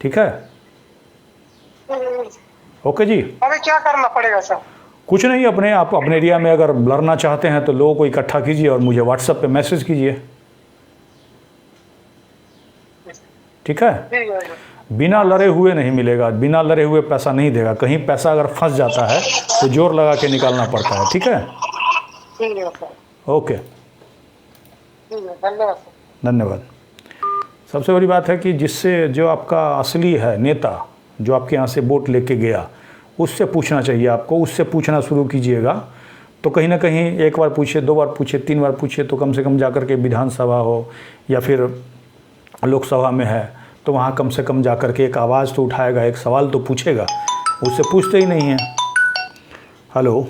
ठीक है, ओके जी। अभी क्या करना पड़ेगा सर? कुछ नहीं, आप अपने एरिया में अगर लड़ना चाहते हैं तो लोगों को इकट्ठा कीजिए और मुझे व्हाट्सएप पे मैसेज कीजिए। ठीक है, बिना लड़े हुए नहीं मिलेगा, बिना लड़े हुए पैसा नहीं देगा। कहीं पैसा अगर फंस जाता है तो जोर लगा के निकालना पड़ता है। ठीक है, ठीक है सर। ओके, ठीक है, धन्यवाद सर। धन्यवाद। सबसे बड़ी बात है कि जिससे जो आपका असली है नेता, जो आपके यहाँ से वोट लेके गया, उससे पूछना चाहिए आपको। उससे पूछना शुरू कीजिएगा तो कहीं ना कहीं 1 बार पूछे, 2 बार पूछे, 3 बार पूछे, तो कम से कम जाकर के विधानसभा हो या फिर लोकसभा में है तो वहाँ कम से कम जाकर के एक आवाज़ तो उठाएगा, एक सवाल तो पूछेगा। उससे पूछते ही नहीं है। हेलो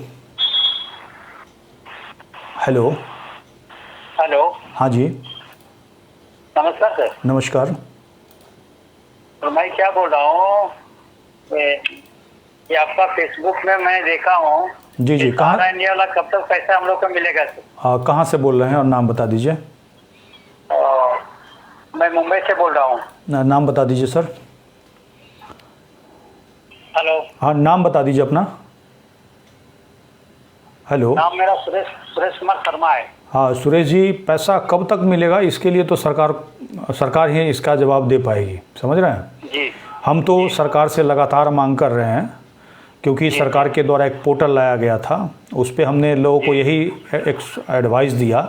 हेलो हेलो, हाँ जी, नमस्कार सर। नमस्कार। तो मैं क्या बोल रहा हूँ, ये आपका फेसबुक में मैं देखा हूँ। जी कहाँ इंडिया वाला कब तक पैसा हम लोग को मिलेगा सर? कहाँ से बोल रहे हैं और नाम बता दीजिए। मैं मुंबई से बोल रहा हूँ। नाम बता दीजिए सर। हेलो। हाँ, नाम बता दीजिए अपना। हेलो। नाम मेरा सुरेश कुमार शर्मा है। हाँ सुरेश जी, पैसा कब तक मिलेगा इसके लिए तो सरकार ही इसका जवाब दे पाएगी, समझ रहे हैं जी। हम तो सरकार से लगातार मांग कर रहे हैं, क्योंकि सरकार के द्वारा एक पोर्टल लाया गया था, उस पर हमने लोगों को यही एक एडवाइस दिया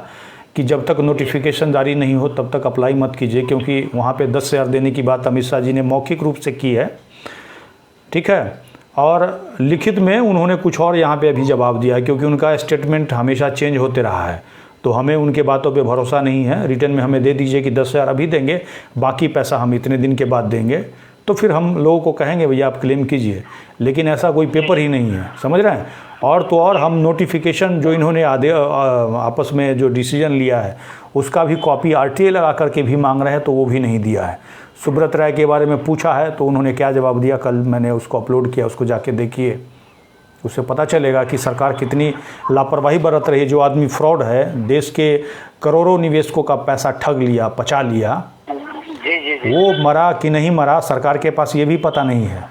कि जब तक नोटिफिकेशन जारी नहीं हो तब तक अप्लाई मत कीजिए, क्योंकि वहाँ पे 10,000 देने की बात अमित शाह जी ने मौखिक रूप से की है, ठीक है, और लिखित में उन्होंने कुछ और यहाँ पे अभी जवाब दिया है, क्योंकि उनका स्टेटमेंट हमेशा चेंज होते रहा है, तो हमें उनके बातों पे भरोसा नहीं है। रिटर्न में हमें दे दीजिए कि 10,000 अभी देंगे, बाकी पैसा हम इतने दिन के बाद देंगे, तो फिर हम लोगों को कहेंगे भैया आप क्लेम कीजिए, लेकिन ऐसा कोई पेपर ही नहीं है, समझ रहे हैं। और तो और हम नोटिफिकेशन जो इन्होंने आपस में जो डिसीजन लिया है उसका भी कॉपी RTA लगा करके भी मांग रहे हैं, तो वो भी नहीं दिया है। सुब्रत राय के बारे में पूछा है तो उन्होंने क्या जवाब दिया, कल मैंने उसको अपलोड किया, उसको जाके देखिए, उससे पता चलेगा कि सरकार कितनी लापरवाही बरत रही है। जो आदमी फ्रॉड है, देश के करोड़ों निवेशकों का पैसा ठग लिया, पचा लिया, वो मरा कि नहीं मरा सरकार के पास ये भी पता नहीं है।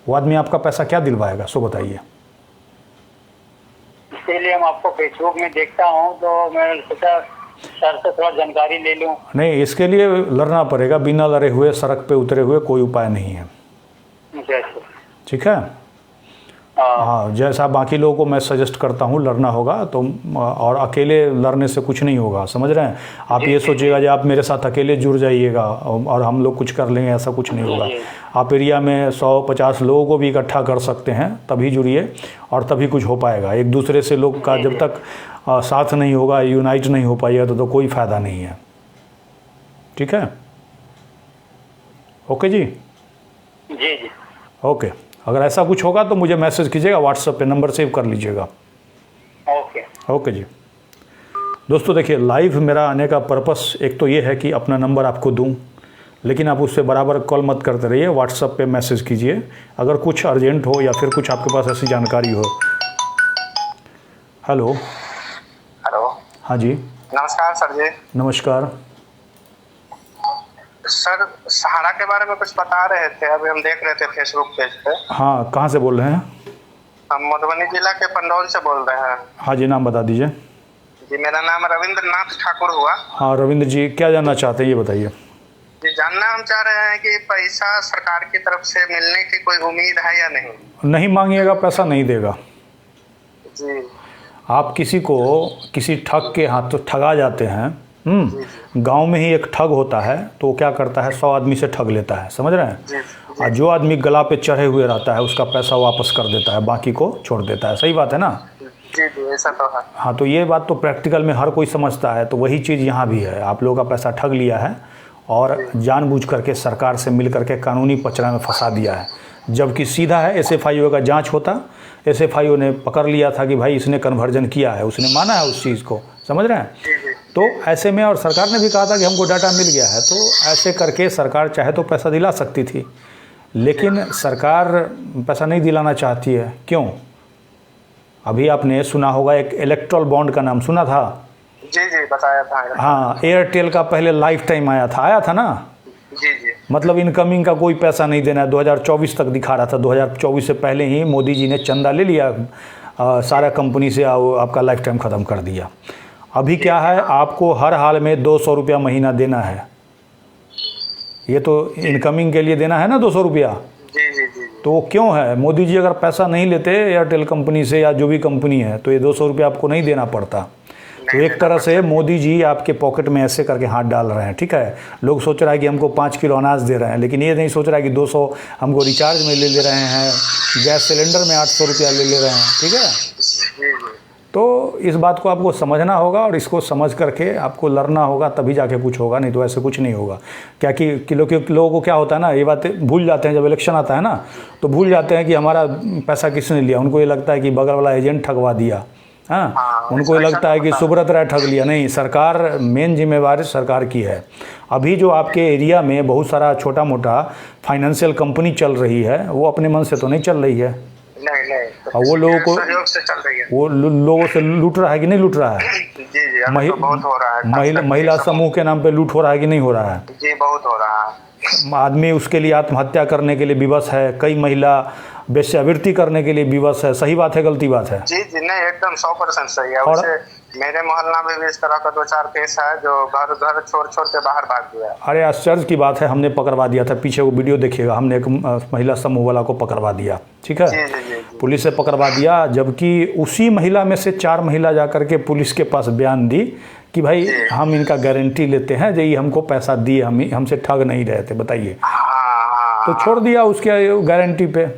वो आदमी आपका पैसा क्या दिलवाएगा, सो बताइए। इसीलिए हम आपको फेसबुक में देखता हूँ, तो मैं सोचा सर से थोड़ा जानकारी ले लूँ। नहीं, इसके लिए लड़ना पड़ेगा, बिना लड़े हुए सड़क पे उतरे हुए कोई उपाय नहीं है, ठीक है। हाँ, जैसा बाकी लोगों को मैं सजेस्ट करता हूँ, लड़ना होगा तो, और अकेले लड़ने से कुछ नहीं होगा, समझ रहे हैं। आप ये सोचिएगा कि आप मेरे साथ अकेले जुड़ जाइएगा और हम लोग कुछ कर लेंगे, ऐसा कुछ नहीं होगा। आप एरिया में 100-50 लोगों को भी इकट्ठा कर सकते हैं, तभी जुड़िए और तभी कुछ हो पाएगा। एक दूसरे से लोग का जब तक साथ नहीं होगा, यूनाइट नहीं हो पाएगा तो कोई फ़ायदा नहीं है, ठीक है। ओके जी। जी। ओके, अगर ऐसा कुछ होगा तो मुझे मैसेज कीजिएगा, व्हाट्सएप पे नंबर सेव कर लीजिएगा। ओके जी। दोस्तों देखिए, लाइव मेरा आने का पर्पस एक तो ये है कि अपना नंबर आपको दूं, लेकिन आप उससे बराबर कॉल मत करते रहिए, व्हाट्सएप पे मैसेज कीजिए अगर कुछ अर्जेंट हो या फिर कुछ आपके पास ऐसी जानकारी हो। हेलो। हाँ जी, नमस्कार सर जी। नमस्कार सर, सहारा के बारे में कुछ बता रहे थे, अभी हम देख रहे थे फेसबुक पेज पे। हाँ, कहाँ से बोल रहे हैं? हम मधुबनी जिला के पंडौल से बोल रहे हैं। हाँ जी, नाम बता दीजिए। जी, मेरा नाम रविंद्र नाथ ठाकुर हुआ। हाँ रविंद्र जी, क्या जानना चाहते हैं ये बताइए। जी, जानना हम चाह रहे हैं कि पैसा सरकार की तरफ से मिलने की कोई उम्मीद है या नहीं? नहीं मांगिएगा, पैसा नहीं देगा जी। आप किसी ठग के हाथ तो ठगा जाते हैं। गांव में ही एक ठग होता है, तो वो क्या करता है, 100 आदमी से ठग लेता है, समझ रहे हैं। और जो आदमी गला पे चढ़े हुए रहता है उसका पैसा वापस कर देता है, बाकी को छोड़ देता है, सही बात है ना। जी, ऐसा तो है। हाँ, तो ये बात तो प्रैक्टिकल में हर कोई समझता है, तो वही चीज़ यहाँ भी है। आप लोगों का पैसा ठग लिया है और जानबूझ करके सरकार से मिल करके कानूनी पचड़ा में फंसा दिया है, जबकि सीधा है SFIO का जांच होता। SFIO ने पकड़ लिया था कि भाई इसने कन्वर्जन किया है, उसने माना है उस चीज़ को, समझ रहे हैं। तो ऐसे में, और सरकार ने भी कहा था कि हमको डाटा मिल गया है, तो ऐसे करके सरकार चाहे तो पैसा दिला सकती थी, लेकिन सरकार पैसा नहीं दिलाना चाहती है। क्यों? अभी आपने सुना होगा, एक इलेक्ट्रल बॉन्ड का नाम सुना था? जी, बताया था। हाँ, एयरटेल का पहले लाइफ टाइम आया था ना। जी। मतलब इनकमिंग का कोई पैसा नहीं देना है, 2024 तक दिखा रहा था। 2024 से पहले ही मोदी जी ने चंदा ले लिया सारा कंपनी से, आपका लाइफ टाइम ख़त्म कर दिया। अभी क्या है, आपको हर हाल में 200 रुपया महीना देना है। ये तो इनकमिंग के लिए देना है ना 200 रुपया। जी। तो क्यों है, मोदी जी अगर पैसा नहीं लेते एयरटेल कंपनी से या जो भी कंपनी है, तो ये 200 रुपया आपको नहीं देना पड़ता। तो एक तरह से मोदी जी आपके पॉकेट में ऐसे करके हाथ डाल रहे हैं, ठीक है। लोग सोच रहा है कि हमको 5 किलो अनाज दे रहे हैं, लेकिन ये नहीं सोच रहा है कि 200 हमको रिचार्ज में ले रहे हैं, गैस सिलेंडर में 800 रुपया ले रहे हैं, ठीक है। तो इस बात को आपको समझना होगा, और इसको समझ करके आपको लड़ना होगा, तभी जाके कुछ होगा, नहीं तो ऐसे कुछ नहीं होगा। क्या कि लोगों को क्या होता है ना, ये बातें भूल जाते हैं, जब इलेक्शन आता है ना तो भूल जाते हैं कि हमारा पैसा किसने लिया। उनको ये लगता है कि बगल वाला एजेंट ठगवा दिया, हाँ, उनको लगता है कि सुब्रत राय ठग लिया। नहीं, सरकार, मेन जिम्मेवारी सरकार की है। अभी जो आपके एरिया में बहुत सारा छोटा मोटा फाइनेंशियल कंपनी चल रही है, वो अपने मन से तो नहीं चल रही है। नहीं, तो और वो लोगों को सहयोग से चल रही है। वो लोगों से लूट रहा है कि नहीं लूट रहा है? जी, अभी तो बहुत हो रहा है। महिला समूह के नाम पे लूट हो रहा है कि नहीं हो रहा है? जी, बहुत हो रहा है। आदमी उसके लिए आत्महत्या करने के लिए विवश है, कई महिला वेश्यावृत्ति करने के लिए विवश है। सही बात है, गलती बात है? जी, नहीं, एकदम 100% सही है। वैसे मेरे मोहल्ला में भी इस तरह का 2-4 केस है जो घर छोड़ के बाहर भाग गया। अरे आश्चर्य की बात है, हमने पकड़वा दिया था। पीछे वो वीडियो देखिएगा, हमने एक महिला समूह वाला को पकड़वा दिया, ठीक है? जी। पुलिस से पकड़वा दिया, जबकि उसी महिला में से 4 महिला जा करके पुलिस के पास बयान दी कि भाई हम इनका गारंटी लेते हैं, जो ये हमको पैसा दिए, हमसे ठग नहीं रहे थे। बताइए, तो छोड़ दिया उसके गारंटी पे।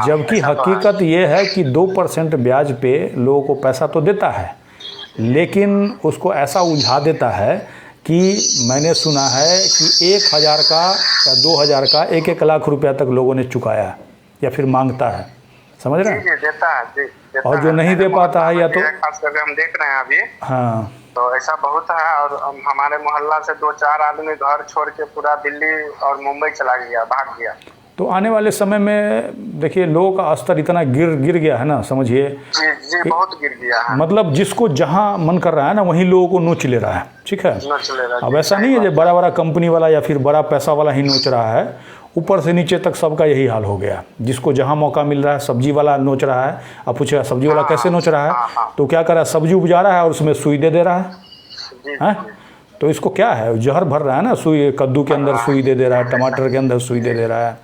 जबकि हकीकत ये है कि 2% ब्याज पे लोगों को पैसा तो देता है, लेकिन उसको ऐसा उलझा देता है कि मैंने सुना है कि 1000 का या 2000 का 1-1 लाख रुपया तक लोगों ने चुकाया या फिर मांगता है। समझ रहे हैं? देता है। और जो नहीं दे पाता है या तो खास करके हम देख रहे हैं अभी, हाँ, तो ऐसा बहुत है। और हमारे मोहल्ला से 2-4 आदमी घर छोड़ के पूरा दिल्ली और मुंबई चला गया, भाग गया। तो आने वाले समय में देखिए लोगों का स्तर इतना गिर गया है ना, समझिए। जी, बहुत गिर गया है। मतलब जिसको जहां मन कर रहा है ना, वहीं लोगों को नोच ले रहा है, ठीक है? अब ऐसा नहीं है जो बड़ा कंपनी वाला या फिर बड़ा पैसा वाला ही नोच रहा है, ऊपर से नीचे तक सबका यही हाल हो गया। जिसको जहां मौका मिल रहा है, सब्जी वाला नोच रहा है। अब पूछेगा सब्जी वाला कैसे नोच रहा है? तो क्या कर रहा है, सब्जी उपजा रहा है और उसमें सुई दे रहा है। तो इसको क्या है, जहर भर रहा है ना, सुई, कद्दू के अंदर सुई दे रहा है, टमाटर के अंदर सुई दे रहा है,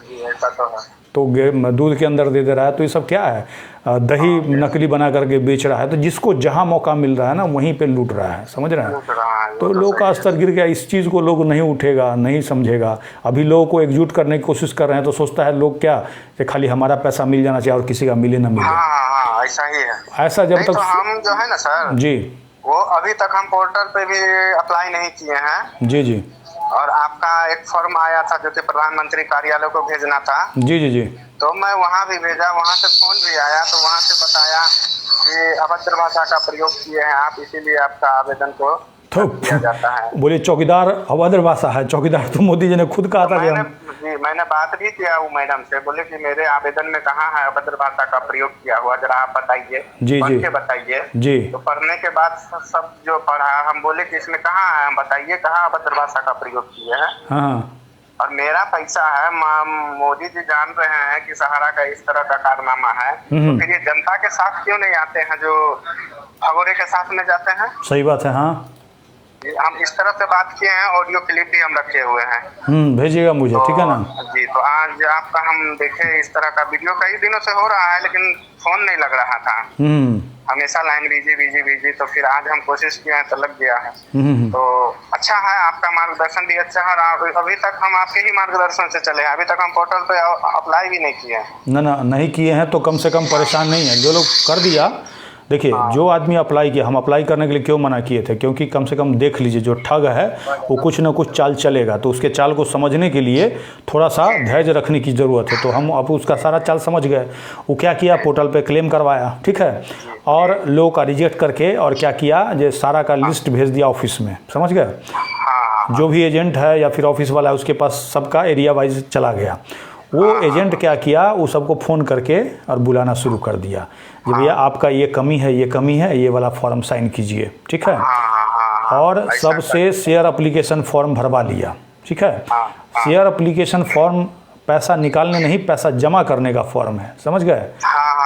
तो दूध के अंदर दे रहा है। तो ये सब क्या है, दही नकली बना करके बेच रहा है। तो जिसको जहां मौका मिल रहा है ना, वहीं पे लूट रहा है। समझ रहे हैं? तो लोग का स्तर गिर गया। इस चीज़ को लोग नहीं उठेगा, नहीं समझेगा। अभी लोगों को एकजुट करने की कोशिश कर रहे हैं, तो सोचता है लोग क्या कि खाली हमारा पैसा मिल जाना चाहिए और किसी का मिले ना मिले। ऐसा ही है। ऐसा जब तक हम जो है ना सर जी, वो अभी तक हम पोर्टल पे भी अप्लाई नहीं किए हैं। जी। और आपका एक फॉर्म आया था जो कि प्रधानमंत्री कार्यालय को भेजना था। जी। तो मैं वहाँ भी भेजा, वहाँ से फोन भी आया, तो वहाँ से बताया कि अभद्र भाषा का प्रयोग किए हैं आप, इसीलिए आपका आवेदन को किया जाता है। बोले चौकीदार अभद्र भाषा है? चौकीदार तो मोदी जी ने खुद कहा था कि मैंने बात भी किया वो मैडम से, बोले कि मेरे आवेदन में कहाँ है अभद्र भाषा का प्रयोग किया हुआ, जरा आप बताइए, पढ़ के बताइए। जी। तो पढ़ने के बाद सब जो पढ़ा, हम बोले कि इसमें कहाँ है, हम बताइए कहाँ अभद्र भाषा का प्रयोग किए हैं। हाँ। और मेरा पैसा है, मोदी जी जान रहे हैं कि सहारा का इस तरह का कारनामा है, तो फिर ये जनता के साथ क्यों नहीं आते हैं जो भगोड़े के साथ में जाते हैं? सही बात है। हाँ, हम इस तरह से बात किए हैं, ऑडियो क्लिप भी हम रखे हुए हैं। भेजिएगा मुझे, ठीक है ना? जी, तो आज आपका हम देखे इस तरह का वीडियो कई दिनों से हो रहा है, लेकिन फोन नहीं लग रहा था। हमेशा लाइन बिजी, तो फिर आज हम कोशिश किए हैं तो लग गया है। तो अच्छा है, आपका मार्गदर्शन भी अच्छा है। अभी तक हम आपके ही मार्गदर्शन से चले हैं, अभी तक हम पोर्टल पे अप्लाई भी नहीं किए हैं। ना नहीं किए हैं तो कम से कम परेशान नहीं है। जो लोग कर दिया, देखिए जो आदमी अप्लाई किया, हम अप्लाई करने के लिए क्यों मना किए थे, क्योंकि कम से कम देख लीजिए जो ठग है वो कुछ ना कुछ चाल चलेगा, तो उसके चाल को समझने के लिए थोड़ा सा धैर्य रखने की ज़रूरत है। तो हम अब उसका सारा चाल समझ गए। वो क्या किया, पोर्टल पे क्लेम करवाया, ठीक है, और लोगों का रिजेक्ट करके, और क्या किया, जो सारा का लिस्ट भेज दिया ऑफिस में। समझ गए? जो भी एजेंट है या फिर ऑफिस वाला है, उसके पास सबका एरिया वाइज चला गया। वो एजेंट क्या किया, वो सबको फ़ोन करके और बुलाना शुरू कर दिया, जब भैया आपका ये कमी है, ये वाला फॉर्म साइन कीजिए, ठीक है। और सबसे शेयर एप्लीकेशन फॉर्म भरवा लिया, ठीक है। शेयर एप्लीकेशन फॉर्म पैसा निकालने नहीं, पैसा जमा करने का फॉर्म है। समझ गए?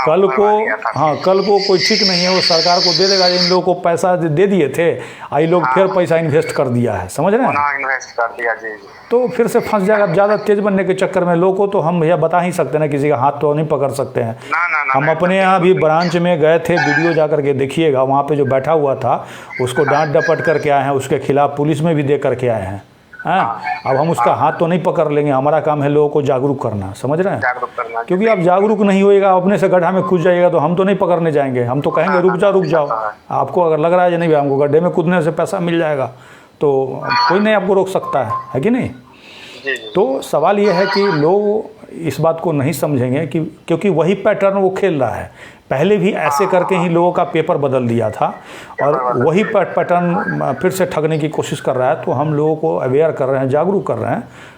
कल को कोई ठीक नहीं है, वो सरकार को दे देगा। इन लोगों को पैसा दे दिए थे, आई लोग फिर पैसा इन्वेस्ट कर दिया है। समझ रहे हैं? इन्वेस्ट कर दिया जी। तो फिर से फंस जाएगा। ज़्यादा तेज बनने के चक्कर में लोगों को तो हम भैया बता ही सकते हैं ना, किसी का हाथ तो नहीं पकड़ सकते हैं। हम अपने यहाँ भी ब्रांच में गए थे, वीडियो जा करके देखिएगा, वहाँ पे जो बैठा हुआ था उसको डांट डपट करके आए हैं, उसके खिलाफ पुलिस में भी दे करके आए हैं। अब हम उसका हाथ तो नहीं पकड़ लेंगे, हमारा काम है लोगों को जागरूक करना। समझ रहे हैं? क्योंकि आप जागरूक नहीं होएगा, अपने से गड्ढा में कूद जाइएगा, तो हम तो नहीं पकड़ने जाएंगे। हम तो कहेंगे रुक जाओ। आपको अगर लग रहा है नहीं, हमको गड्ढे में कूदने से पैसा मिल जाएगा, तो कोई नहीं आपको रोक सकता है कि नहीं? तो सवाल ये है कि लोग इस बात को नहीं समझेंगे कि क्योंकि वही पैटर्न वो खेल रहा है। पहले भी ऐसे करके ही लोगों का पेपर बदल दिया था और वही पैटर्न फिर से ठगने की कोशिश कर रहा है। तो हम लोगों को अवेयर कर रहे हैं, जागरूक कर रहे हैं।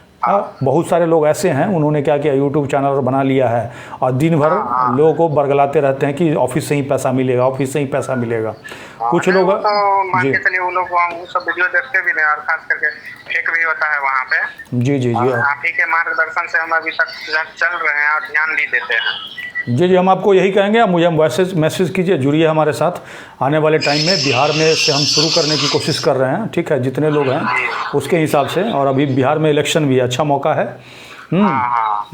बहुत सारे लोग ऐसे हैं, उन्होंने क्या किया, यूट्यूब चैनल बना लिया है और दिन भर लोगों को बरगलाते रहते हैं कि ऑफिस से ही पैसा मिलेगा, ऑफिस से ही पैसा मिलेगा। कुछ लोग तो मान के चलिए वो लोग हम सब वीडियो देखते भी नहीं और खास करके फेक भी होता है वहाँ पे। जी जी जी, आप ही के मार्गदर्शन से हम अभी तक चल रहे हैं और ध्यान भी देते हैं। जी जी, हम आपको यही कहेंगे, आप मुझे मैसेज कीजिए, जुड़िए हमारे साथ। आने वाले टाइम में बिहार में से हम शुरू करने की कोशिश कर रहे हैं, ठीक है, जितने लोग हैं उसके हिसाब से। और अभी बिहार में इलेक्शन भी अच्छा मौका है।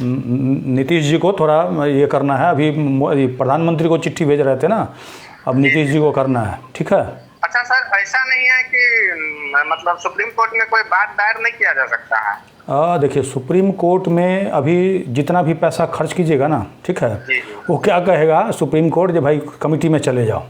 नीतीश जी को थोड़ा ये करना है। अभी प्रधानमंत्री को चिट्ठी भेज रहे थे ना, अब नीतीश जी को करना है, ठीक है। अच्छा सर, ऐसा नहीं है कि मतलब सुप्रीम कोर्ट में कोई बात दायर नहीं किया जा सकता है? देखिए, सुप्रीम कोर्ट में अभी जितना भी पैसा खर्च कीजिएगा ना, ठीक है, वो क्या कहेगा सुप्रीम कोर्ट, जब भाई कमेटी में चले जाओ।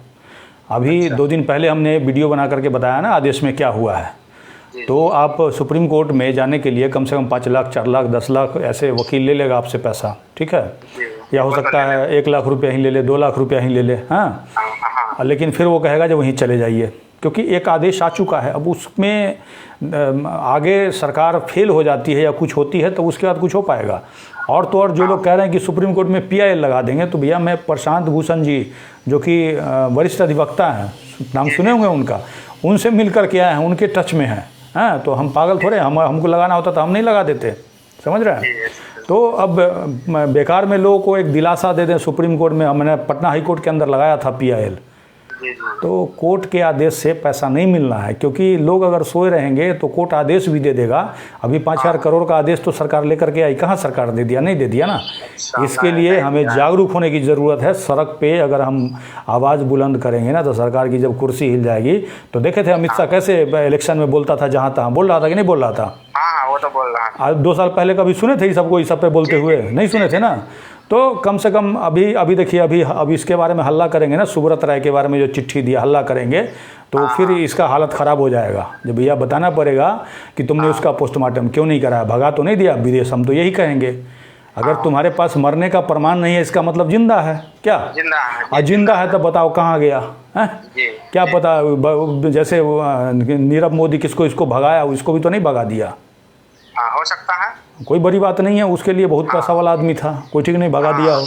अभी 2 दिन पहले हमने वीडियो बना करके बताया ना आदेश में क्या हुआ है। तो आप सुप्रीम कोर्ट में जाने के लिए कम से कम 5 लाख, 4 लाख, 10 लाख ऐसे वकील ले लेगा आपसे पैसा, ठीक है। या हो सकता है 1 लाख रुपया ही ले ले, 2 लाख रुपया ही ले ले, हाँ। लेकिन फिर वो कहेगा जब वहीं चले जाइए, क्योंकि एक आदेश आ चुका है। अब उसमें आगे सरकार फेल हो जाती है या कुछ होती है तो उसके बाद कुछ हो पाएगा। और तो और जो लोग कह रहे हैं कि सुप्रीम कोर्ट में PIL लगा देंगे, तो भैया मैं प्रशांत भूषण जी जो कि वरिष्ठ अधिवक्ता हैं, नाम सुने होंगे उनका, उनसे मिल कर के आए हैं, उनके टच में हैं, हाँ। तो हम पागल थोड़े, हमको लगाना होता तो हम नहीं लगा देते, समझ रहे हैं। तो अब बेकार में लोगों को एक दिलासा दे दें सुप्रीम कोर्ट में। हमने पटना हाई कोर्ट के अंदर लगाया था PIL, तो कोर्ट के आदेश से पैसा नहीं मिलना है, क्योंकि लोग अगर सोए रहेंगे तो कोर्ट आदेश भी दे देगा। अभी 5,000 करोड़ का आदेश तो सरकार लेकर के आई, कहाँ सरकार दे दिया? नहीं दे दिया ना। इसके लिए हमें जागरूक होने की ज़रूरत है। सड़क पे अगर हम आवाज़ बुलंद करेंगे ना, तो सरकार की जब कुर्सी हिल जाएगी। तो देखे थे अमित शाह कैसे इलेक्शन में बोलता था, जहाँ तहाँ बोल रहा था कि नहीं बोल रहा था? हाँ, वो तो बोल रहा है। 2 साल पहले कभी सुने थे सबको इस सब पे बोलते हुए? नहीं सुने थे ना। तो कम से कम अभी देखिए, अभी इसके बारे में हल्ला करेंगे ना, सुब्रत राय के बारे में जो चिट्ठी दिया, हल्ला करेंगे तो फिर इसका हालत ख़राब हो जाएगा। जब भैया बताना पड़ेगा कि तुमने उसका पोस्टमार्टम क्यों नहीं कराया, भगा तो नहीं दिया विदेश। हम तो यही कहेंगे, अगर तुम्हारे पास मरने का प्रमाण नहीं है, इसका मतलब जिंदा है क्या? जिंदा है तो बताओ कहाँ गया है? क्या पता, जैसे नीरव मोदी किसको इसको भगाया, उसको भी तो नहीं भगा दिया। हो सकता है, कोई बड़ी बात नहीं है, उसके लिए बहुत पैसा वाला आदमी था, कोई ठीक नहीं भगा दिया हो,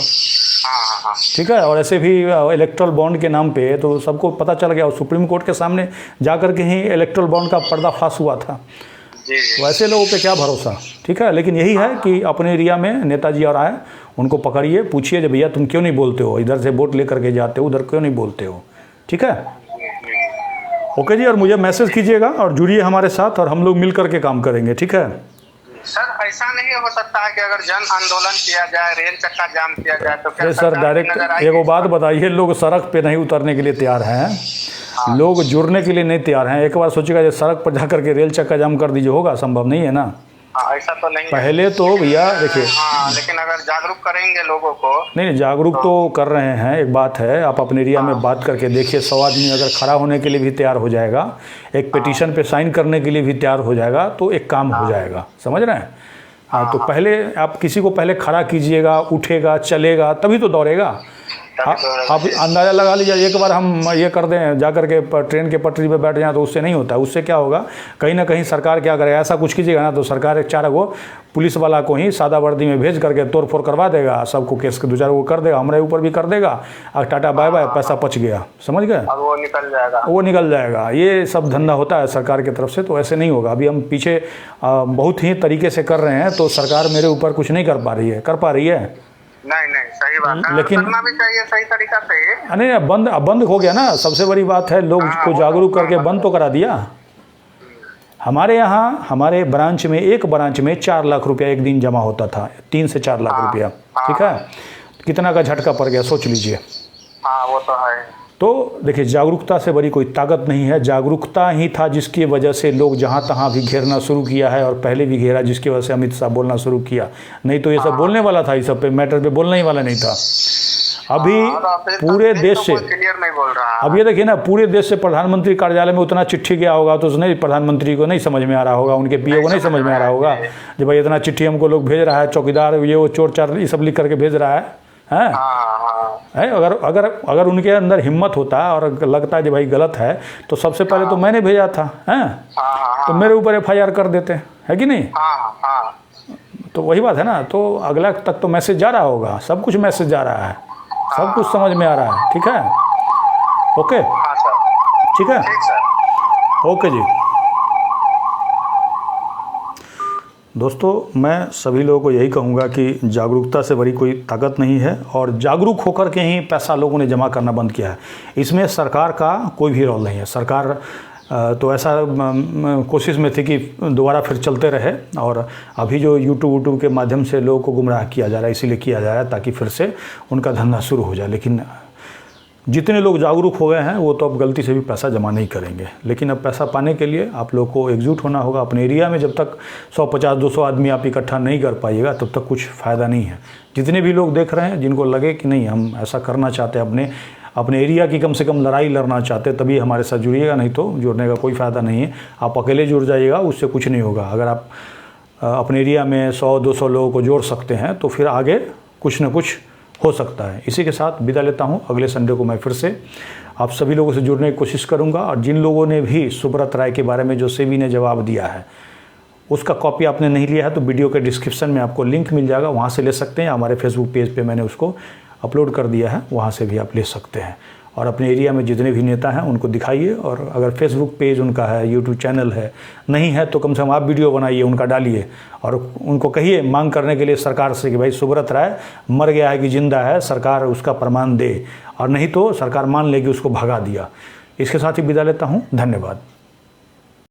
ठीक है। और ऐसे भी इलेक्ट्रल बॉन्ड के नाम पे तो सबको पता चल गया, और सुप्रीम कोर्ट के सामने जाकर के ही इलेक्ट्रल बॉन्ड का पर्दाफाश हुआ था। वैसे लोगों पे क्या भरोसा, ठीक है। लेकिन यही है कि अपने एरिया में नेताजी और आए, उनको पकड़िए, पूछिए जब भैया तुम क्यों नहीं बोलते हो, इधर से वोट लेकर के जाते हो, उधर क्यों नहीं बोलते हो, ठीक है। ओके जी, और मुझे मैसेज कीजिएगा और जुड़िए हमारे साथ, और हम लोग मिल करके काम करेंगे, ठीक है। सर, ऐसा नहीं हो सकता है कि अगर जन आंदोलन किया जाए, रेल चक्का जाम किया जाए तो क्या सर डायरेक्ट एगो बात बताइए, लोग सड़क पे नहीं उतरने के लिए तैयार हैं, लोग जुड़ने के लिए नहीं तैयार हैं। एक बार सोचिएगा, जो सड़क पर जा करके रेल चक्का जाम कर दीजिए, होगा? संभव नहीं है ना। ऐसा तो नहीं पहले तो भैया देखिए, लेकिन अगर जागरूक करेंगे लोगों को, नहीं जागरूक तो कर रहे हैं। एक बात है, आप अपने एरिया में बात करके देखिए, 100 आदमी अगर खड़ा होने के लिए भी तैयार हो जाएगा, एक पिटीशन पे साइन करने के लिए भी तैयार हो जाएगा, तो एक काम हो जाएगा, समझ रहे हैं। हाँ, तो पहले आप किसी को पहले खड़ा कीजिएगा, उठेगा, चलेगा, तभी तो दौड़ेगा। आप अंदाज़ा लगा लीजिए, एक बार हम ये कर दें, जा कर के ट्रेन के पटरी पे बैठ जाए, तो उससे नहीं होता। उससे क्या होगा, कहीं ना कहीं सरकार क्या करेगा, ऐसा कुछ कीजिएगा ना, तो सरकार 1-4 गो पुलिस वाला को ही सादा वर्दी में भेज करके तोड़ फोड़ करवा देगा, सबको केस के 2-4 गो कर देगा, हमारे ऊपर भी कर देगा, और टाटा बाय बाय, पैसा पच गया, समझ गए, वो निकल जाएगा। ये सब धंधा होता है सरकार की तरफ से, तो ऐसे नहीं होगा। अभी हम पीछे बहुत ही तरीके से कर रहे हैं, तो सरकार मेरे ऊपर कुछ नहीं कर पा रही है, नहीं, सही बात है, लेकिन करना भी चाहिए सही तरीका से। नहीं, बंद हो गया ना, सबसे बड़ी बात है, लोग को जागरूक करके बंद तो करा दिया। हमारे यहाँ, हमारे ब्रांच में, एक ब्रांच में 4 लाख रुपया एक दिन जमा होता था, 3 से 4 लाख रुपया, ठीक है। कितना का झटका पड़ गया, सोच लीजिए। हाँ, वो तो है। तो देखिए, जागरूकता से बड़ी कोई ताकत नहीं है। जागरूकता ही था जिसकी वजह से लोग जहाँ तहाँ भी घेरना शुरू किया है, और पहले भी घेरा, जिसकी वजह से अमित शाह बोलना शुरू किया। नहीं तो ये सब बोलने वाला था, इस सब पे मैटर पे बोलना ही वाला नहीं था। अभी पूरे देश से, अब ये देखिए ना, पूरे देश से प्रधानमंत्री कार्यालय में उतना चिट्ठी गया होगा तो उसने प्रधानमंत्री को नहीं समझ में आ रहा होगा, उनके पीए को नहीं समझ में आ रहा होगा कि भाई इतना चिट्ठी हमको लोग भेज रहा है, चौकीदार ये वो चोर चार ये सब लिख करके भेज रहा है। अगर अगर अगर उनके अंदर हिम्मत होता और लगता है कि भाई गलत है तो सबसे पहले तो मैंने भेजा था, हैं, तो मेरे ऊपर FIR कर देते, है कि नहीं? तो वही बात है ना। तो अगला तक तो मैसेज जा रहा होगा, सब कुछ मैसेज जा रहा है, सब कुछ समझ में आ रहा है। ठीक है, ओके, ठीक है, ओके जी। दोस्तों, मैं सभी लोगों को यही कहूँगा कि जागरूकता से बड़ी कोई ताकत नहीं है, और जागरूक होकर के ही पैसा लोगों ने जमा करना बंद किया है। इसमें सरकार का कोई भी रोल नहीं है। सरकार तो ऐसा कोशिश में थी कि दोबारा फिर चलते रहे, और अभी जो यूट्यूब के माध्यम से लोगों को गुमराह किया जा रहा है, इसीलिए किया जा रहा है ताकि फिर से उनका धंधा शुरू हो जाए। लेकिन जितने लोग जागरूक हो गए हैं वो तो अब गलती से भी पैसा जमा नहीं करेंगे। लेकिन अब पैसा पाने के लिए आप लोग को एकजुट होना होगा। अपने एरिया में जब तक 150-200 आदमी आप इकट्ठा नहीं कर पाइएगा तब तक कुछ फ़ायदा नहीं है। जितने भी लोग देख रहे हैं, जिनको लगे कि नहीं हम ऐसा करना चाहते हैं, अपने एरिया की कम से कम लड़ाई लड़ना चाहते, तभी हमारे साथ जुड़िएगा, नहीं तो जुड़ने का कोई फ़ायदा नहीं है। आप अकेले जुड़ जाइएगा, उससे कुछ नहीं होगा। अगर आप अपने एरिया में 100-200 लोगों को जोड़ सकते हैं तो फिर आगे कुछ न कुछ हो सकता है। इसी के साथ विदा लेता हूं। अगले संडे को मैं फिर से आप सभी लोगों से जुड़ने की कोशिश करूंगा, और जिन लोगों ने भी सुब्रत राय के बारे में जो सेबी ने जवाब दिया है उसका कॉपी आपने नहीं लिया है तो वीडियो के डिस्क्रिप्शन में आपको लिंक मिल जाएगा, वहाँ से ले सकते हैं। हमारे फेसबुक पेज पे मैंने उसको अपलोड कर दिया है, वहाँ से भी आप ले सकते हैं। और अपने एरिया में जितने भी नेता हैं उनको दिखाइए, और अगर फेसबुक पेज उनका है, यूट्यूब चैनल है, नहीं है तो कम से कम आप वीडियो बनाइए, उनका डालिए, और उनको कहिए मांग करने के लिए सरकार से कि भाई सुब्रत राय मर गया है कि जिंदा है, सरकार उसका प्रमाण दे, और नहीं तो सरकार मान लेगी उसको भगा दिया। इसके साथ ही विदा लेता हूँ। धन्यवाद।